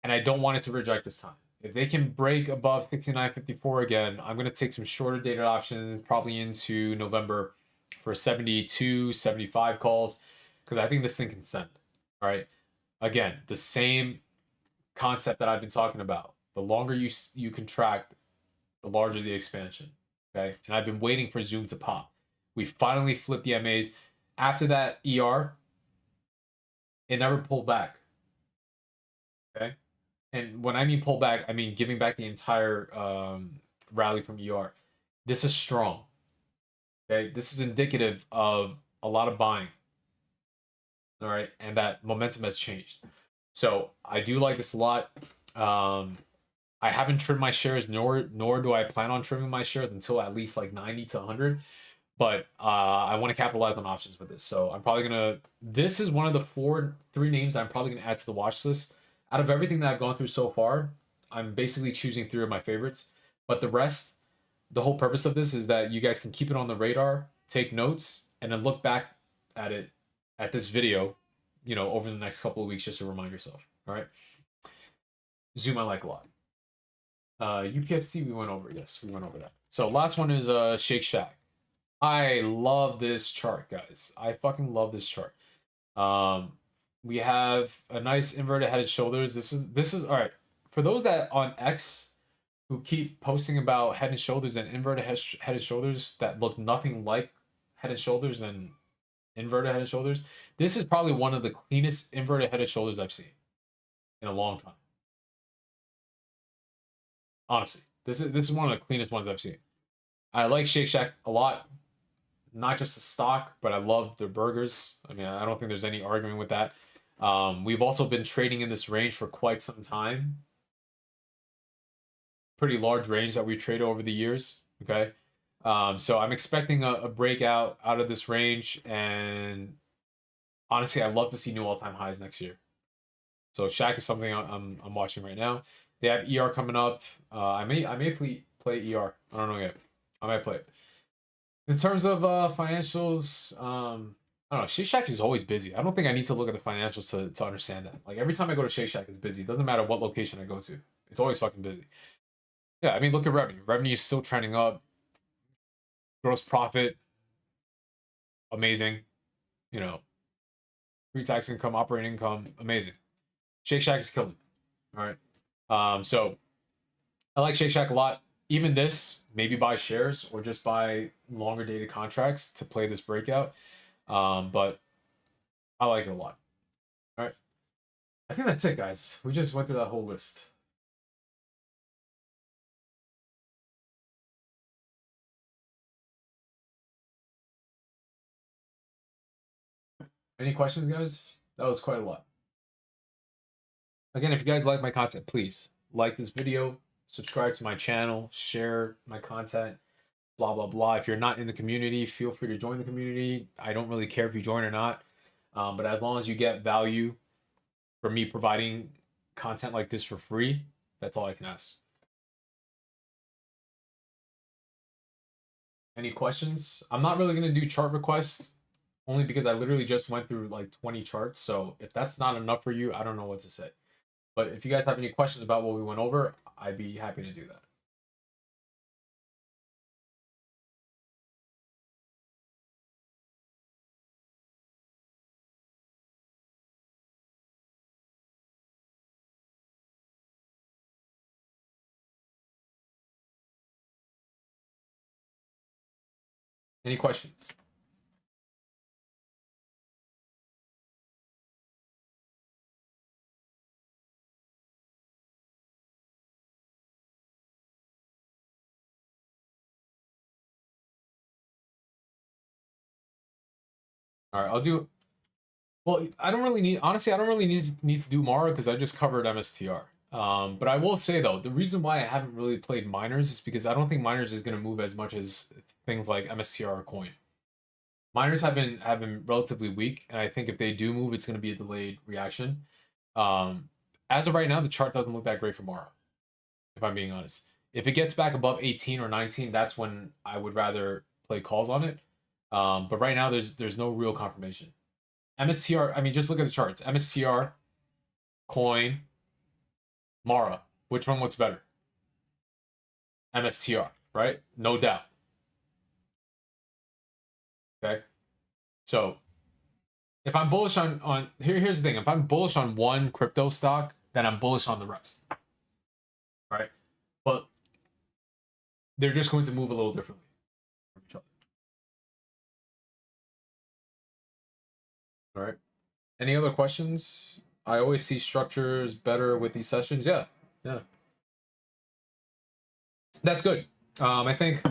And I don't want it to reject this time. If they can break above 69.54 again, I'm going to take some shorter dated options probably into November for 72, 75 calls, because I think this thing can send. All right. Again, the same concept that I've been talking about. The longer you contract, the larger the expansion. Okay. And I've been waiting for Zoom to pop. We finally flipped the MAs. After that ER, it never pulled back. Okay. And when I mean pull back, I mean giving back the entire rally from ER. This is strong. Okay. This is indicative of a lot of buying. All right. And that momentum has changed. So I do like this a lot. I haven't trimmed my shares, nor do I plan on trimming my shares until at least like 90 to 100. But I want to capitalize on options with this. So I'm probably gonna. This is one of the three names that I'm probably gonna add to the watch list. Out of everything that I've gone through so far, I'm basically choosing three of my favorites. But the rest, the whole purpose of this is that you guys can keep it on the radar, take notes, and then look back at it at this video, over the next couple of weeks just to remind yourself. All right. Zoom I like a lot. UPST we went over. Yes, we went over that. So last one is Shake Shack. I love this chart, guys. I fucking love this chart. We have a nice inverted head and shoulders. This is all right. For those that on X who keep posting about head and shoulders and inverted head and shoulders that look nothing like head and shoulders and inverted head and shoulders, this is probably one of the cleanest inverted head and shoulders I've seen in a long time. Honestly, this is one of the cleanest ones I've seen. I like Shake Shack a lot. Not just the stock, but I love their burgers. I mean, I don't think there's any arguing with that. We've also been trading in this range for quite some time. Pretty large range that we've traded over the years. Okay. So I'm expecting a breakout out of this range. And honestly, I'd love to see new all-time highs next year. So Shaq is something I'm watching right now. They have ER coming up. I may play ER. I don't know yet. I might play it. In terms of financials, I don't know. Shake Shack is always busy. I don't think I need to look at the financials to understand that. Like every time I go to Shake Shack, it's busy. It doesn't matter what location I go to. It's always fucking busy. Yeah, I mean, look at revenue. Revenue is still trending up. Gross profit, amazing. Pre-tax income, operating income, amazing. Shake Shack is killing. All right. So I like Shake Shack a lot. Even this, maybe buy shares or just buy longer dated contracts to play this breakout. But I like it a lot. All right. I think that's it, guys. We just went through that whole list. Any questions, guys? That was quite a lot. Again, if you guys like my content, please like this video, subscribe to my channel, share my content, blah, blah, blah. If you're not in the community, feel free to join the community. I don't really care if you join or not. But as long as you get value from me providing content like this for free, that's all I can ask. Any questions? I'm not really going to do chart requests only because I literally just went through like 20 charts. So if that's not enough for you, I don't know what to say. But if you guys have any questions about what we went over, I'd be happy to do that. Any questions? All right, I'll do. Well, I don't really need. Honestly, I don't really need to do Mara because I just covered MSTR. But I will say though, the reason why I haven't really played miners is because I don't think miners is going to move as much as things like MSTR or Coin. Miners have been relatively weak, and I think if they do move, it's going to be a delayed reaction. Um, as of right now, the chart doesn't look that great for Mara, if I'm being honest. If it gets back above 18 or 19, that's when I would rather play calls on it. But right now, there's no real confirmation. MSTR, I mean, just look at the charts. MSTR, Coin, Mara. Which one looks better? MSTR, right? No doubt. Okay. So if I'm bullish on here's the thing. If I'm bullish on one crypto stock, then I'm bullish on the rest. Right? But they're just going to move a little differently from each other. All right. Any other questions? I always see structures better with these sessions. Yeah. Yeah. That's good. I think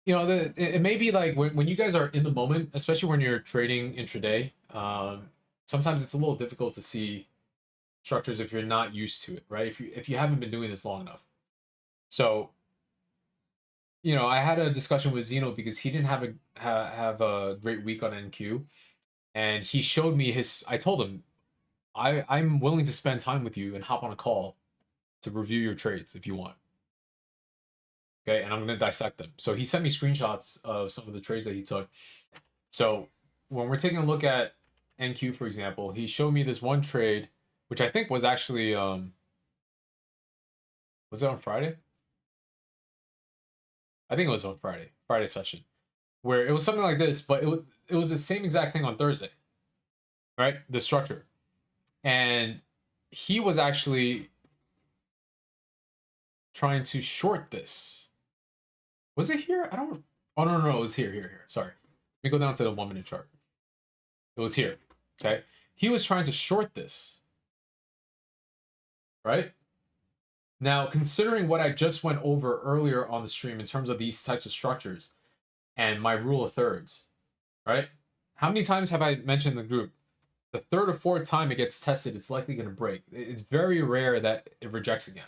it may be like when you guys are in the moment, especially when you're trading intraday. Sometimes it's a little difficult to see structures if you're not used to it, right? If you haven't been doing this long enough. So, I had a discussion with Zeno because he didn't have a great week on NQ, and he showed me his. I told him, I'm willing to spend time with you and hop on a call to review your trades if you want. Okay, and I'm gonna dissect them. So he sent me screenshots of some of the trades that he took. So when we're taking a look at NQ, for example, he showed me this one trade, which I think was actually was it on Friday? I think it was on Friday session, where it was something like this, but it was the same exact thing on Thursday, right? The structure, and he was actually trying to short this. Was it here? I don't. Oh no, it was here. Sorry. Let me go down to the 1 minute chart. It was here. Okay. He was trying to short this. Right? Now, considering what I just went over earlier on the stream in terms of these types of structures and my rule of thirds, right? How many times have I mentioned in the group? The third or fourth time it gets tested, it's likely going to break. It's very rare that it rejects again.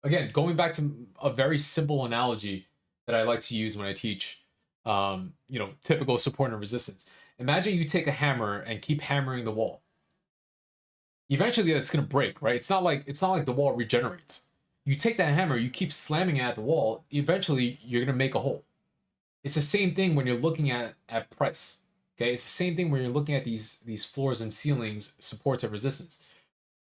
Again, going back to a very simple analogy that I like to use when I teach, typical support and resistance. Imagine you take a hammer and keep hammering the wall. Eventually, that's going to break, right? It's not like the wall regenerates. You take that hammer, you keep slamming it at the wall. Eventually, you're going to make a hole. It's the same thing when you're looking at price. Okay, it's the same thing when you're looking at these floors and ceilings, supports and resistance.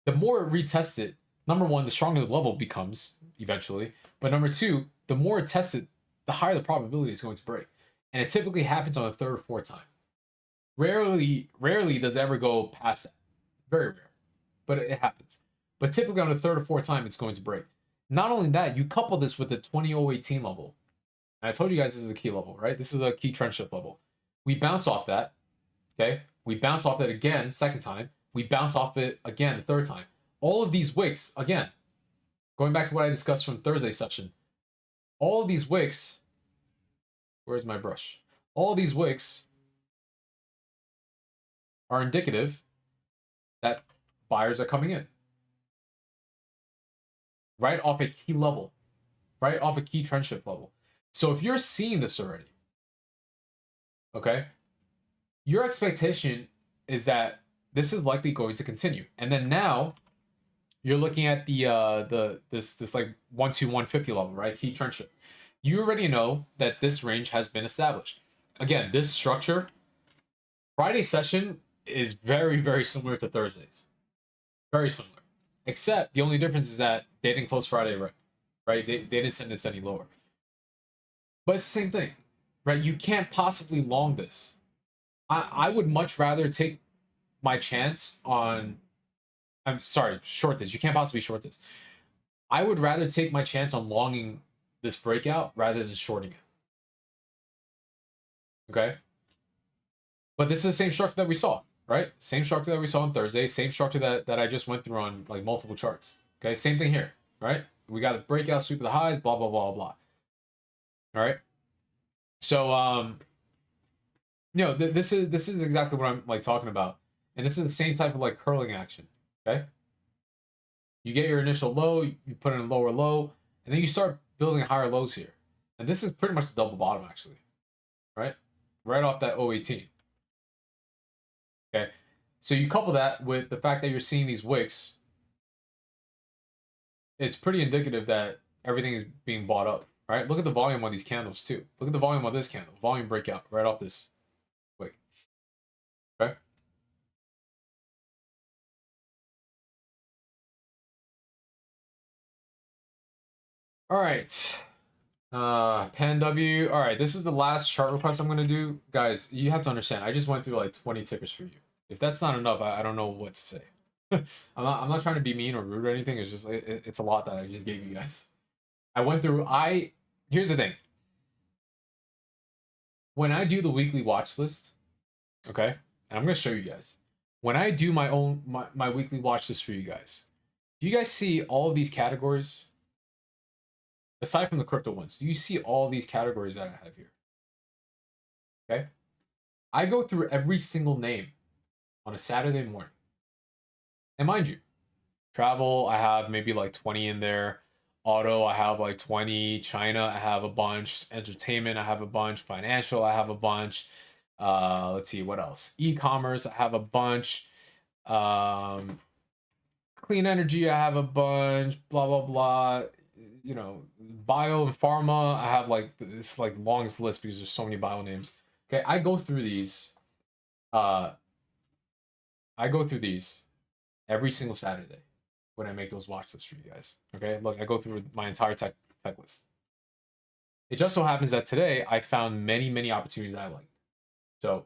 The more it retests it, number one, the stronger the level becomes eventually. But number two, the more it tests it, the higher the probability it's going to break. And it typically happens on the third or fourth time. Rarely does it ever go past that. Very rare. But it happens. But typically on the third or fourth time, it's going to break. Not only that, you couple this with the 20018 level. And I told you guys this is a key level, right? This is a key trend shift level. We bounce off that. Okay? We bounce off that again, second time. We bounce off it again, the third time. All of these wicks, again, going back to what I discussed from Thursday session, all of these wicks, where's my brush? All of these wicks are indicative that buyers are coming in. Right off a key level, right off a key trend shift level. So if you're seeing this already, okay, your expectation is that this is likely going to continue. And then now you're looking at this like 150 level, right? Key trend shift. You already know that this range has been established. Again, this structure, Friday session is very, very similar to Thursday's. Very similar. Except the only difference is that they didn't close Friday right? They didn't send this any lower. But it's the same thing, right? You can't possibly long this. I would much rather take my chance on, I'm sorry, short this. You can't possibly short this. I would rather take my chance on longing this breakout rather than shorting it. Okay? But this is the same structure that we saw, right? Same structure that we saw on Thursday, same structure that I just went through on like multiple charts. Okay, same thing here, right? We got a breakout, sweep of the highs, blah, blah, blah, blah. All right. So this is exactly what I'm like talking about. And this is the same type of like curling action. Okay. You get your initial low, you put in a lower low, and then you start building higher lows here. And this is pretty much the double bottom actually. Right? Right off that 018. Okay. So you couple that with the fact that you're seeing these wicks, it's pretty indicative that everything is being bought up. Right? Look at the volume on these candles too. Look at the volume on this candle. Volume breakout right off this wick. Okay. All right. Pan W. All right, this is the last chart request I'm gonna do, guys. You have to understand. I just went through like 20 tickers for you. If that's not enough, I don't know what to say. I'm not trying to be mean or rude or anything. It's just it's a lot that I just gave you guys. I went through. Here's the thing. When I do the weekly watch list, okay, and I'm gonna show you guys. When I do my weekly watch list for you guys, do you guys see all of these categories? Aside from the crypto ones, do you see all these categories that I have here? Okay. I go through every single name on a Saturday morning. And mind you, travel, I have maybe like 20 in there. Auto, I have like 20. China, I have a bunch. Entertainment, I have a bunch. Financial, I have a bunch. Let's see, what else? E-commerce, I have a bunch. Um, Clean energy, I have a bunch. Blah blah blah. You know, bio and pharma, I have like this like longest list because there's so many bio names. Okay, I go through these. Uh, I go through these every single Saturday when I make those watch lists for you guys. Okay, look, I go through my entire tech list. It just so happens that today I found many opportunities I liked. So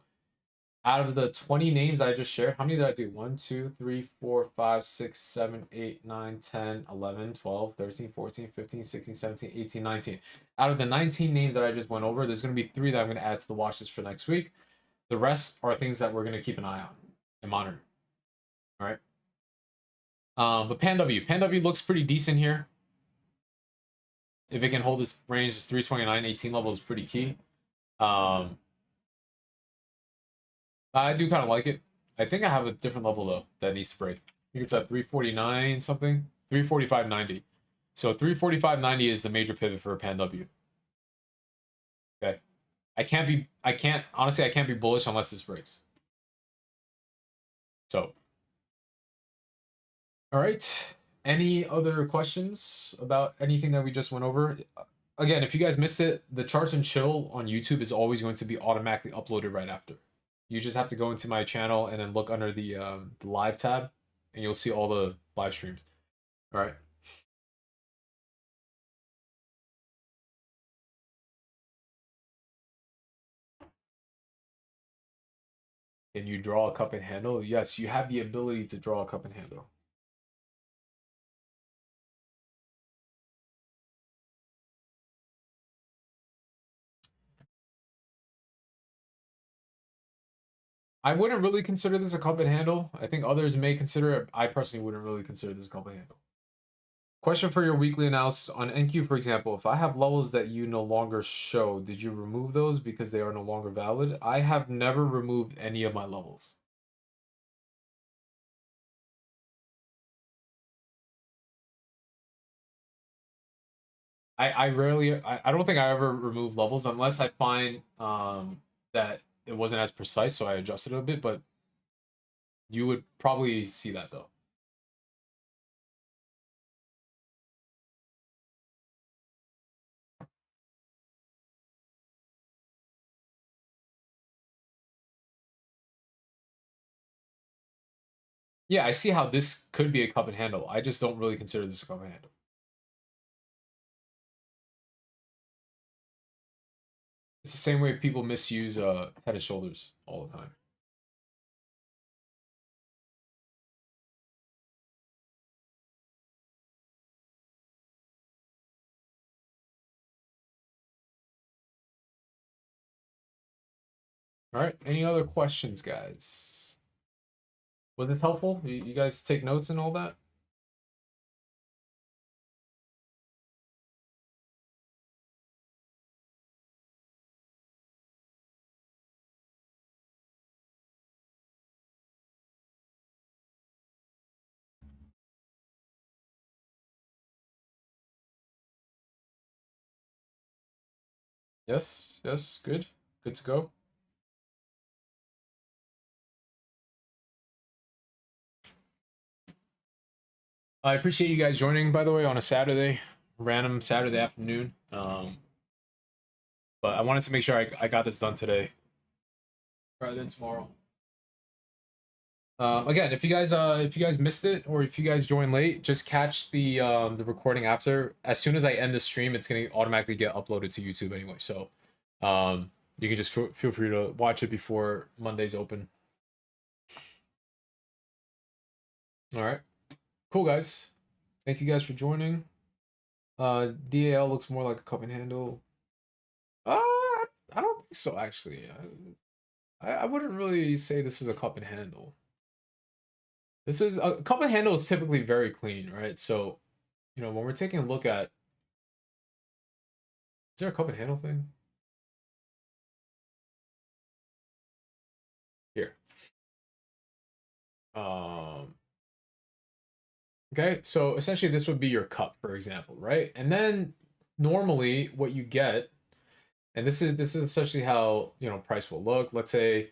out of the 20 names I just shared, how many did I do? 1, 2, 3, 4, 5, 6, 7, 8, 9, 10, 11, 12, 13, 14, 15, 16, 17, 18, 19. Out of the 19 names that I just went over, there's going to be 3 that I'm going to add to the watch list for next week. The rest are things that we're going to keep an eye on and monitor. All right. But Pan W looks pretty decent here. If it can hold this range, this 329, 18 level is pretty key. I do kind of like it. I think I have a different level though that needs to break. I think it's at 349 something, 345.90. So 345.90 is the major pivot for a Pan W. Okay. Honestly, I can't be bullish unless this breaks. So, all right. Any other questions about anything that we just went over? Again, if you guys missed it, the charts and chill on YouTube is always going to be automatically uploaded right after. You just have to go into my channel and then look under the live tab, and you'll see all the live streams. All right. Can you draw a cup and handle? Yes, you have the ability to draw a cup and handle. I wouldn't really consider this a cup and handle. I think others may consider it. I personally wouldn't really consider this a cup and handle. Question for your weekly analysis on NQ, for example. If I have levels that you no longer show, did you remove those because they are no longer valid? I have never removed any of my levels. I don't think I ever remove levels unless I find that it wasn't as precise, so I adjusted it a bit, but you would probably see that though. Yeah, I see how this could be a cup and handle. I just don't really consider this a cup and handle. It's the same way people misuse head and shoulders all the time. All right. Any other questions, guys? Was this helpful? You guys take notes and all that? Yes. Yes. Good. Good to go. I appreciate you guys joining, by the way, on a Saturday, random Saturday afternoon. But I wanted to make sure I got this done today rather than tomorrow. Again, if you guys missed it or if you guys joined late, just catch the recording after. As soon as I end the stream, it's gonna automatically get uploaded to YouTube anyway. So you can just feel free to watch it before Monday's open. All right, cool guys. Thank you guys for joining. DAL looks more like a cup and handle. I don't think so actually. I wouldn't really say this is a cup and handle. This is a cup and handle is typically very clean, right? So, you know, when we're taking a look at, is there a cup and handle thing? Here. Um, Okay, so essentially this would be your cup, for example, right? And then normally what you get, and this is essentially how price will look. Let's say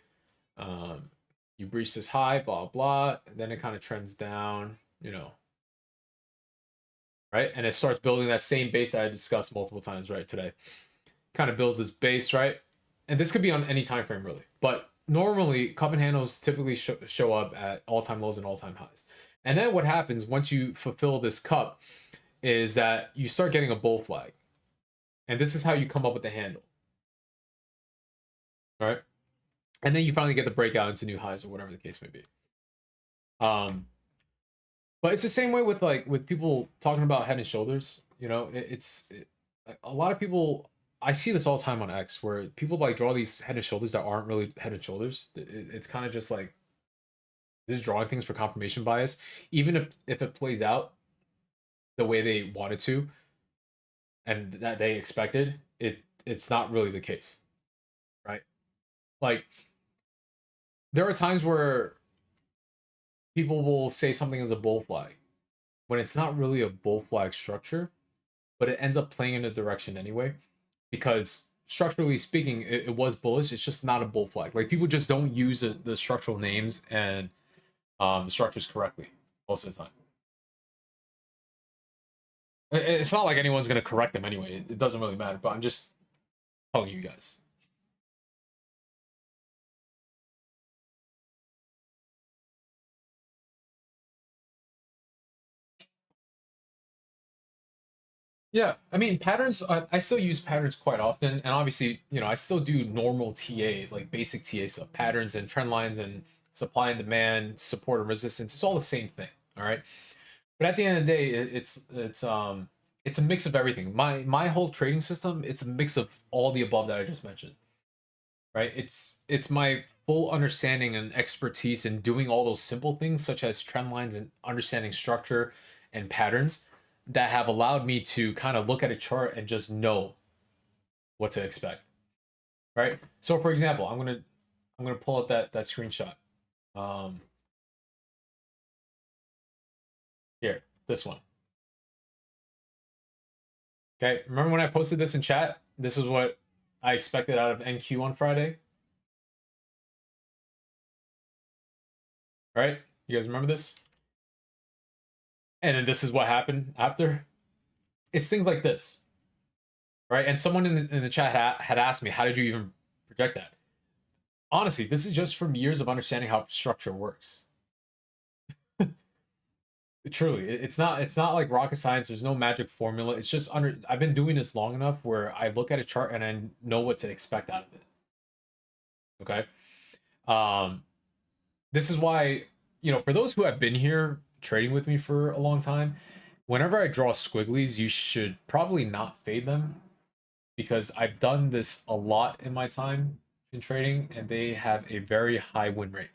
um, you breach this high, blah blah, and then it kind of trends down, right? And it starts building that same base that I discussed multiple times, right, today. Kind of builds this base, right? And this could be on any time frame really, but normally cup and handles typically show up at all-time lows and all-time highs. And then what happens once you fulfill this cup is that you start getting a bull flag. And this is how you come up with the handle. All right. And then you finally get the breakout into new highs or whatever the case may be. But it's the same way with people talking about head and shoulders. A lot of people. I see this all the time on X where people like draw these head and shoulders that aren't really head and shoulders. It's kind of just like just drawing things for confirmation bias, even if it plays out the way they wanted to and that they expected, it's not really the case, right? Like there are times where people will say something as a bull flag when it's not really a bull flag structure, but it ends up playing in a direction anyway because structurally speaking, it was bullish. It's just not a bull flag. Like people just don't use the structural names and the structures correctly most of the time. It's not like anyone's gonna correct them anyway. It doesn't really matter. But I'm just telling you guys. Yeah, I mean patterns. I still use patterns quite often, and obviously, I still do normal TA, like basic TA stuff, patterns and trend lines and supply and demand, support and resistance. It's all the same thing. All right, but at the end of the day, it's a mix of everything. My whole trading system, it's a mix of all the above that I just mentioned. Right? It's my full understanding and expertise in doing all those simple things such as trend lines and understanding structure and patterns that have allowed me to kind of look at a chart and just know what to expect. Right? So for example, I'm gonna pull up that screenshot. Um Here, this one. Okay, remember when I posted this in chat? This is what I expected out of NQ on Friday. Right? You guys remember this? And then this is what happened after. It's things like this, right? And someone in the chat had asked me, how did you even project that? Honestly, this is just from years of understanding how structure works. Truly, it's not like rocket science. There's no magic formula. It's just I've been doing this long enough where I look at a chart and I know what to expect out of it. Okay. Um, this is why, for those who have been here trading with me for a long time, whenever I draw squigglies, you should probably not fade them because I've done this a lot in my time in trading and they have a very high win rate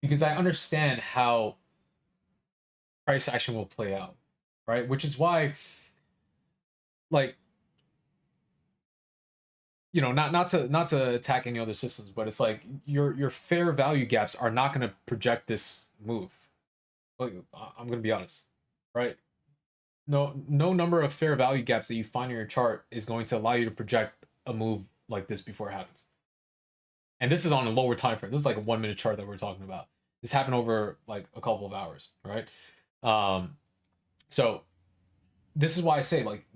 because I understand how price action will play out, right? Which is why, like, not to attack any other systems, but it's like your fair value gaps are not going to project this move. Like, I'm going to be honest, right? No number of fair value gaps that you find in your chart is going to allow you to project a move like this before it happens. And this is on a lower time frame. This is like a 1 minute chart that we're talking about. This happened over like a couple of hours, right? So this is why I say like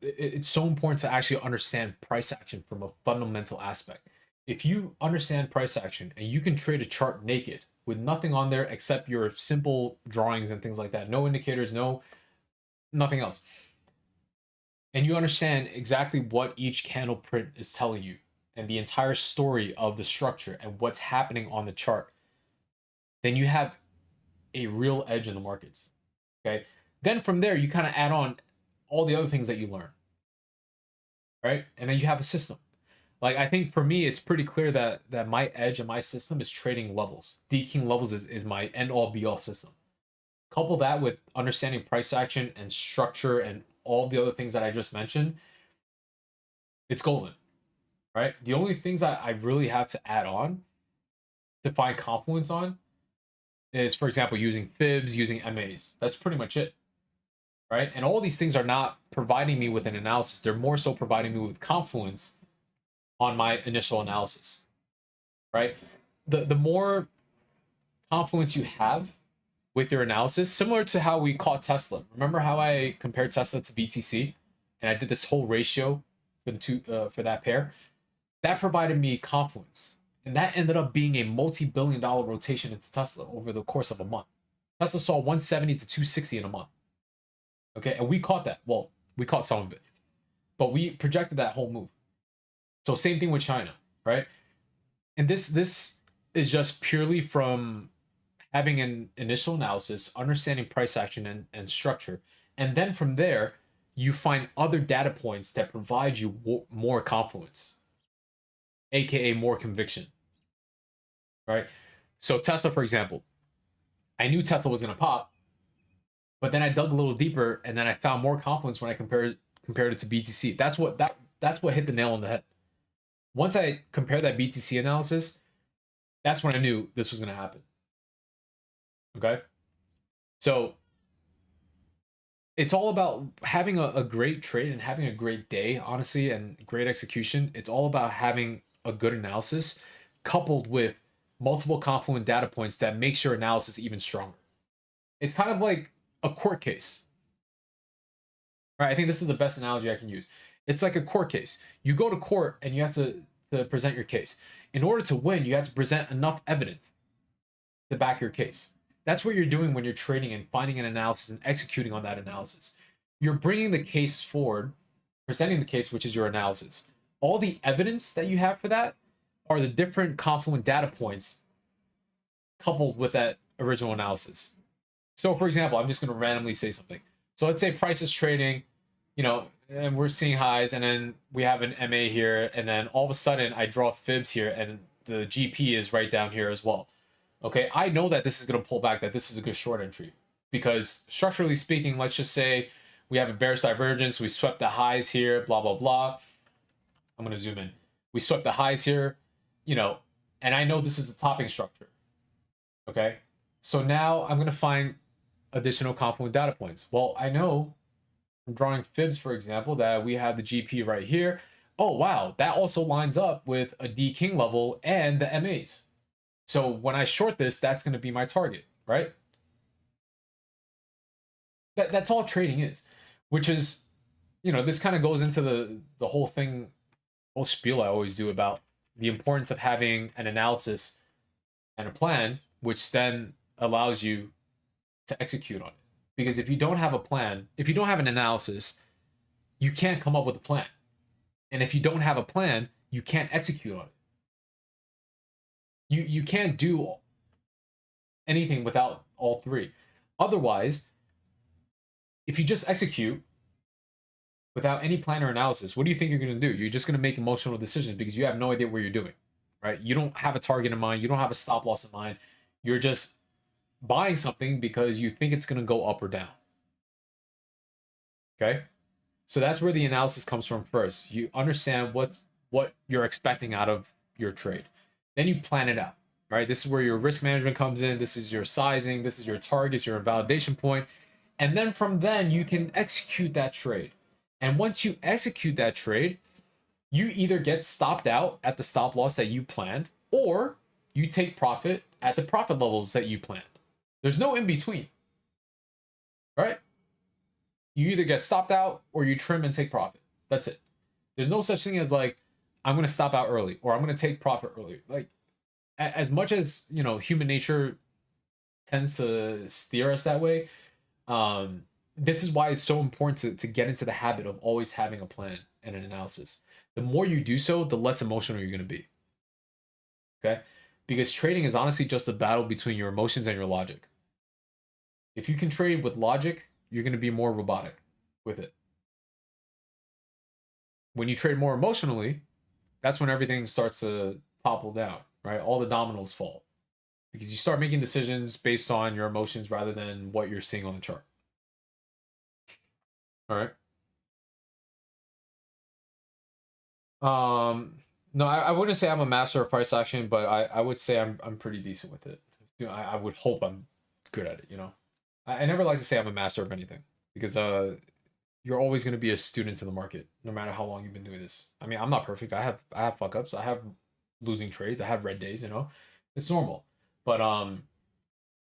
it's so important to actually understand price action from a fundamental aspect. If you understand price action and you can trade a chart naked with nothing on there except your simple drawings and things like that, no indicators, no nothing else, and you understand exactly what each candle print is telling you and the entire story of the structure and what's happening on the chart, then you have a real edge in the markets. Okay. Then from there, you kind of add on all the other things that you learn. Right. And then you have a system. Like I think for me, it's pretty clear that my edge and my system is trading levels. Deking levels is my end all be all system. Couple that with understanding price action and structure and all the other things that I just mentioned, it's golden. Right. The only things that I really have to add on to find confluence on is, for example, using fibs, using MAs. That's pretty much it. right? And all these things are not providing me with an analysis. They're more so providing me with confluence on my initial analysis, right? The more confluence you have with your analysis, similar to how we caught Tesla. Remember how I compared Tesla to BTC, and I did this whole ratio for the two for that pair. That provided me confluence, and that ended up being a multi-billion-dollar rotation into Tesla over the course of a month. Tesla saw 170 to 260 in a month. Okay, and we caught that. Well, we caught some of it, but we projected that whole move. So same thing with China, right? And this is just purely from having an initial analysis, understanding price action and structure. And then from there, you find other data points that provide you more confluence, aka more conviction, right? So Tesla, for example, I knew Tesla was going to pop, but then I dug a little deeper and then I found more confluence when I compared it to BTC. That's what hit the nail on the head. Once I compared that BTC analysis, that's when I knew this was going to happen. Okay. So it's all about having a great trade and having a great day, honestly, and great execution. It's all about having a good analysis coupled with multiple confluent data points that makes your analysis even stronger. It's kind of like a court case, right? I think this is the best analogy I can use. It's like a court case. You go to court and you have to present your case. In order to win, you have to present enough evidence to back your case. That's what you're doing when you're trading and finding an analysis and executing on that analysis. You're bringing the case forward, presenting the case, which is your analysis. All the evidence that you have for that are the different confluent data points coupled with that original analysis. So, for example, I'm just going to randomly say something. So let's say price is trading, and we're seeing highs, and then we have an MA here, and then all of a sudden I draw fibs here, and the GP is right down here as well. Okay, I know that this is going to pull back, that this is a good short entry. Because structurally speaking, let's just say we have a bearish divergence, we swept the highs here, blah, blah, blah. I'm going to zoom in. We swept the highs here, and I know this is a topping structure. Okay, so now I'm going to find additional confluent data points. Well, I know from drawing fibs, for example, that we have the GP right here. Oh, wow, that also lines up with a D King level and the MAs. So when I short this, that's going to be my target, right? That's all trading is, which is, this kind of goes into the whole thing, whole spiel I always do about the importance of having an analysis and a plan, which then allows you to execute on it. Because if you don't have a plan, if you don't have an analysis, you can't come up with a plan. And if you don't have a plan, you can't execute on it. You can't do anything without all three. Otherwise, if you just execute without any plan or analysis, what do you think you're going to do? You're just going to make emotional decisions because you have no idea what you're doing, right? You don't have a target in mind. You don't have a stop loss in mind. You're just buying something because you think it's going to go up or down. Okay? So that's where the analysis comes from first. You understand what you're expecting out of your trade. Then you plan it out, right? This is where your risk management comes in. This is your sizing. This is your targets, your validation point. And then from then, you can execute that trade. And once you execute that trade, you either get stopped out at the stop loss that you planned, or you take profit at the profit levels that you planned. There's no in between, right? You either get stopped out or you trim and take profit. That's it. There's no such thing as like, I'm going to stop out early or I'm going to take profit early. Like, as much as, human nature tends to steer us that way, this is why it's so important to get into the habit of always having a plan and an analysis. The more you do so, the less emotional you're going to be. Okay? Because trading is honestly just a battle between your emotions and your logic. If you can trade with logic, you're going to be more robotic with it. When you trade more emotionally, that's when everything starts to topple down, right? All the dominoes fall because you start making decisions based on your emotions rather than what you're seeing on the chart. All right. No, I wouldn't say I'm a master of price action, but I would say I'm pretty decent with it. I would hope I'm good at it. I never like to say I'm a master of anything. because you're always going to be a student in the market no matter how long you've been doing this. I mean, I'm not perfect. I have fuck ups. I have losing trades. I have red days, you know. It's normal. But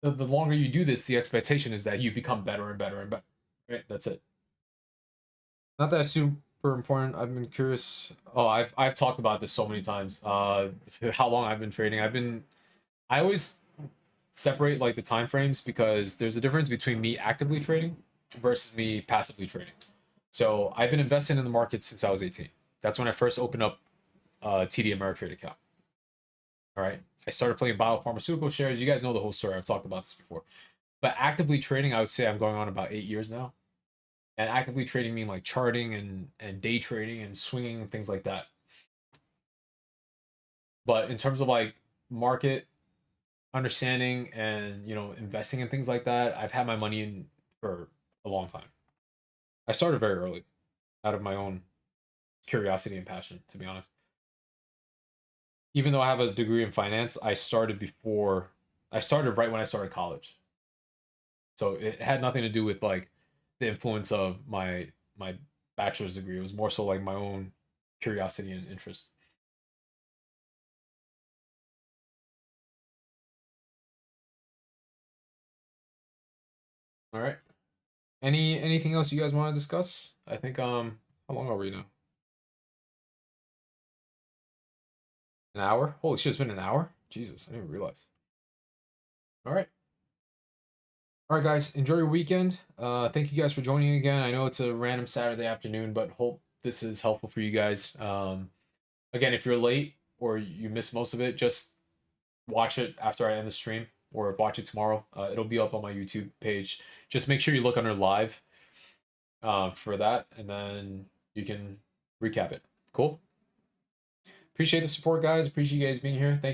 the longer you do this, the expectation is that you become better and better and better. Right? That's it. Not that super important. I've been curious. Oh, I've talked about this so many times. How long I've been trading. I always separate like the time frames because there's a difference between me actively trading versus me passively trading. So I've been investing in the market since I was 18. That's when I first opened up a TD Ameritrade account. All right. I started playing biopharmaceutical shares. You guys know the whole story. I've talked about this before. But actively trading, I would say I'm going on about 8 years now. And actively trading mean like charting and day trading and swinging things like that. But in terms of like market understanding and investing in things like that, I've had my money in for a long time. I started very early, out of my own curiosity and passion, to be honest. Even though I have a degree in finance, I started right when I started college. So it had nothing to do with like the influence of my bachelor's degree. It was more so like my own curiosity and interest. All right. Anything else you guys want to discuss? I think how long are we now? An hour? Holy shit, it's been an hour? Jesus, I didn't realize. All right. All right, guys, enjoy your weekend. Thank you guys for joining again. I know it's a random Saturday afternoon, but hope this is helpful for you guys. Again, if you're late or you missed most of it, just watch it after I end the stream or watch it tomorrow. It'll be up on my YouTube page. Just make sure you look under live for that, and then you can recap it. Cool. Appreciate the support, guys. Appreciate you guys being here. Thank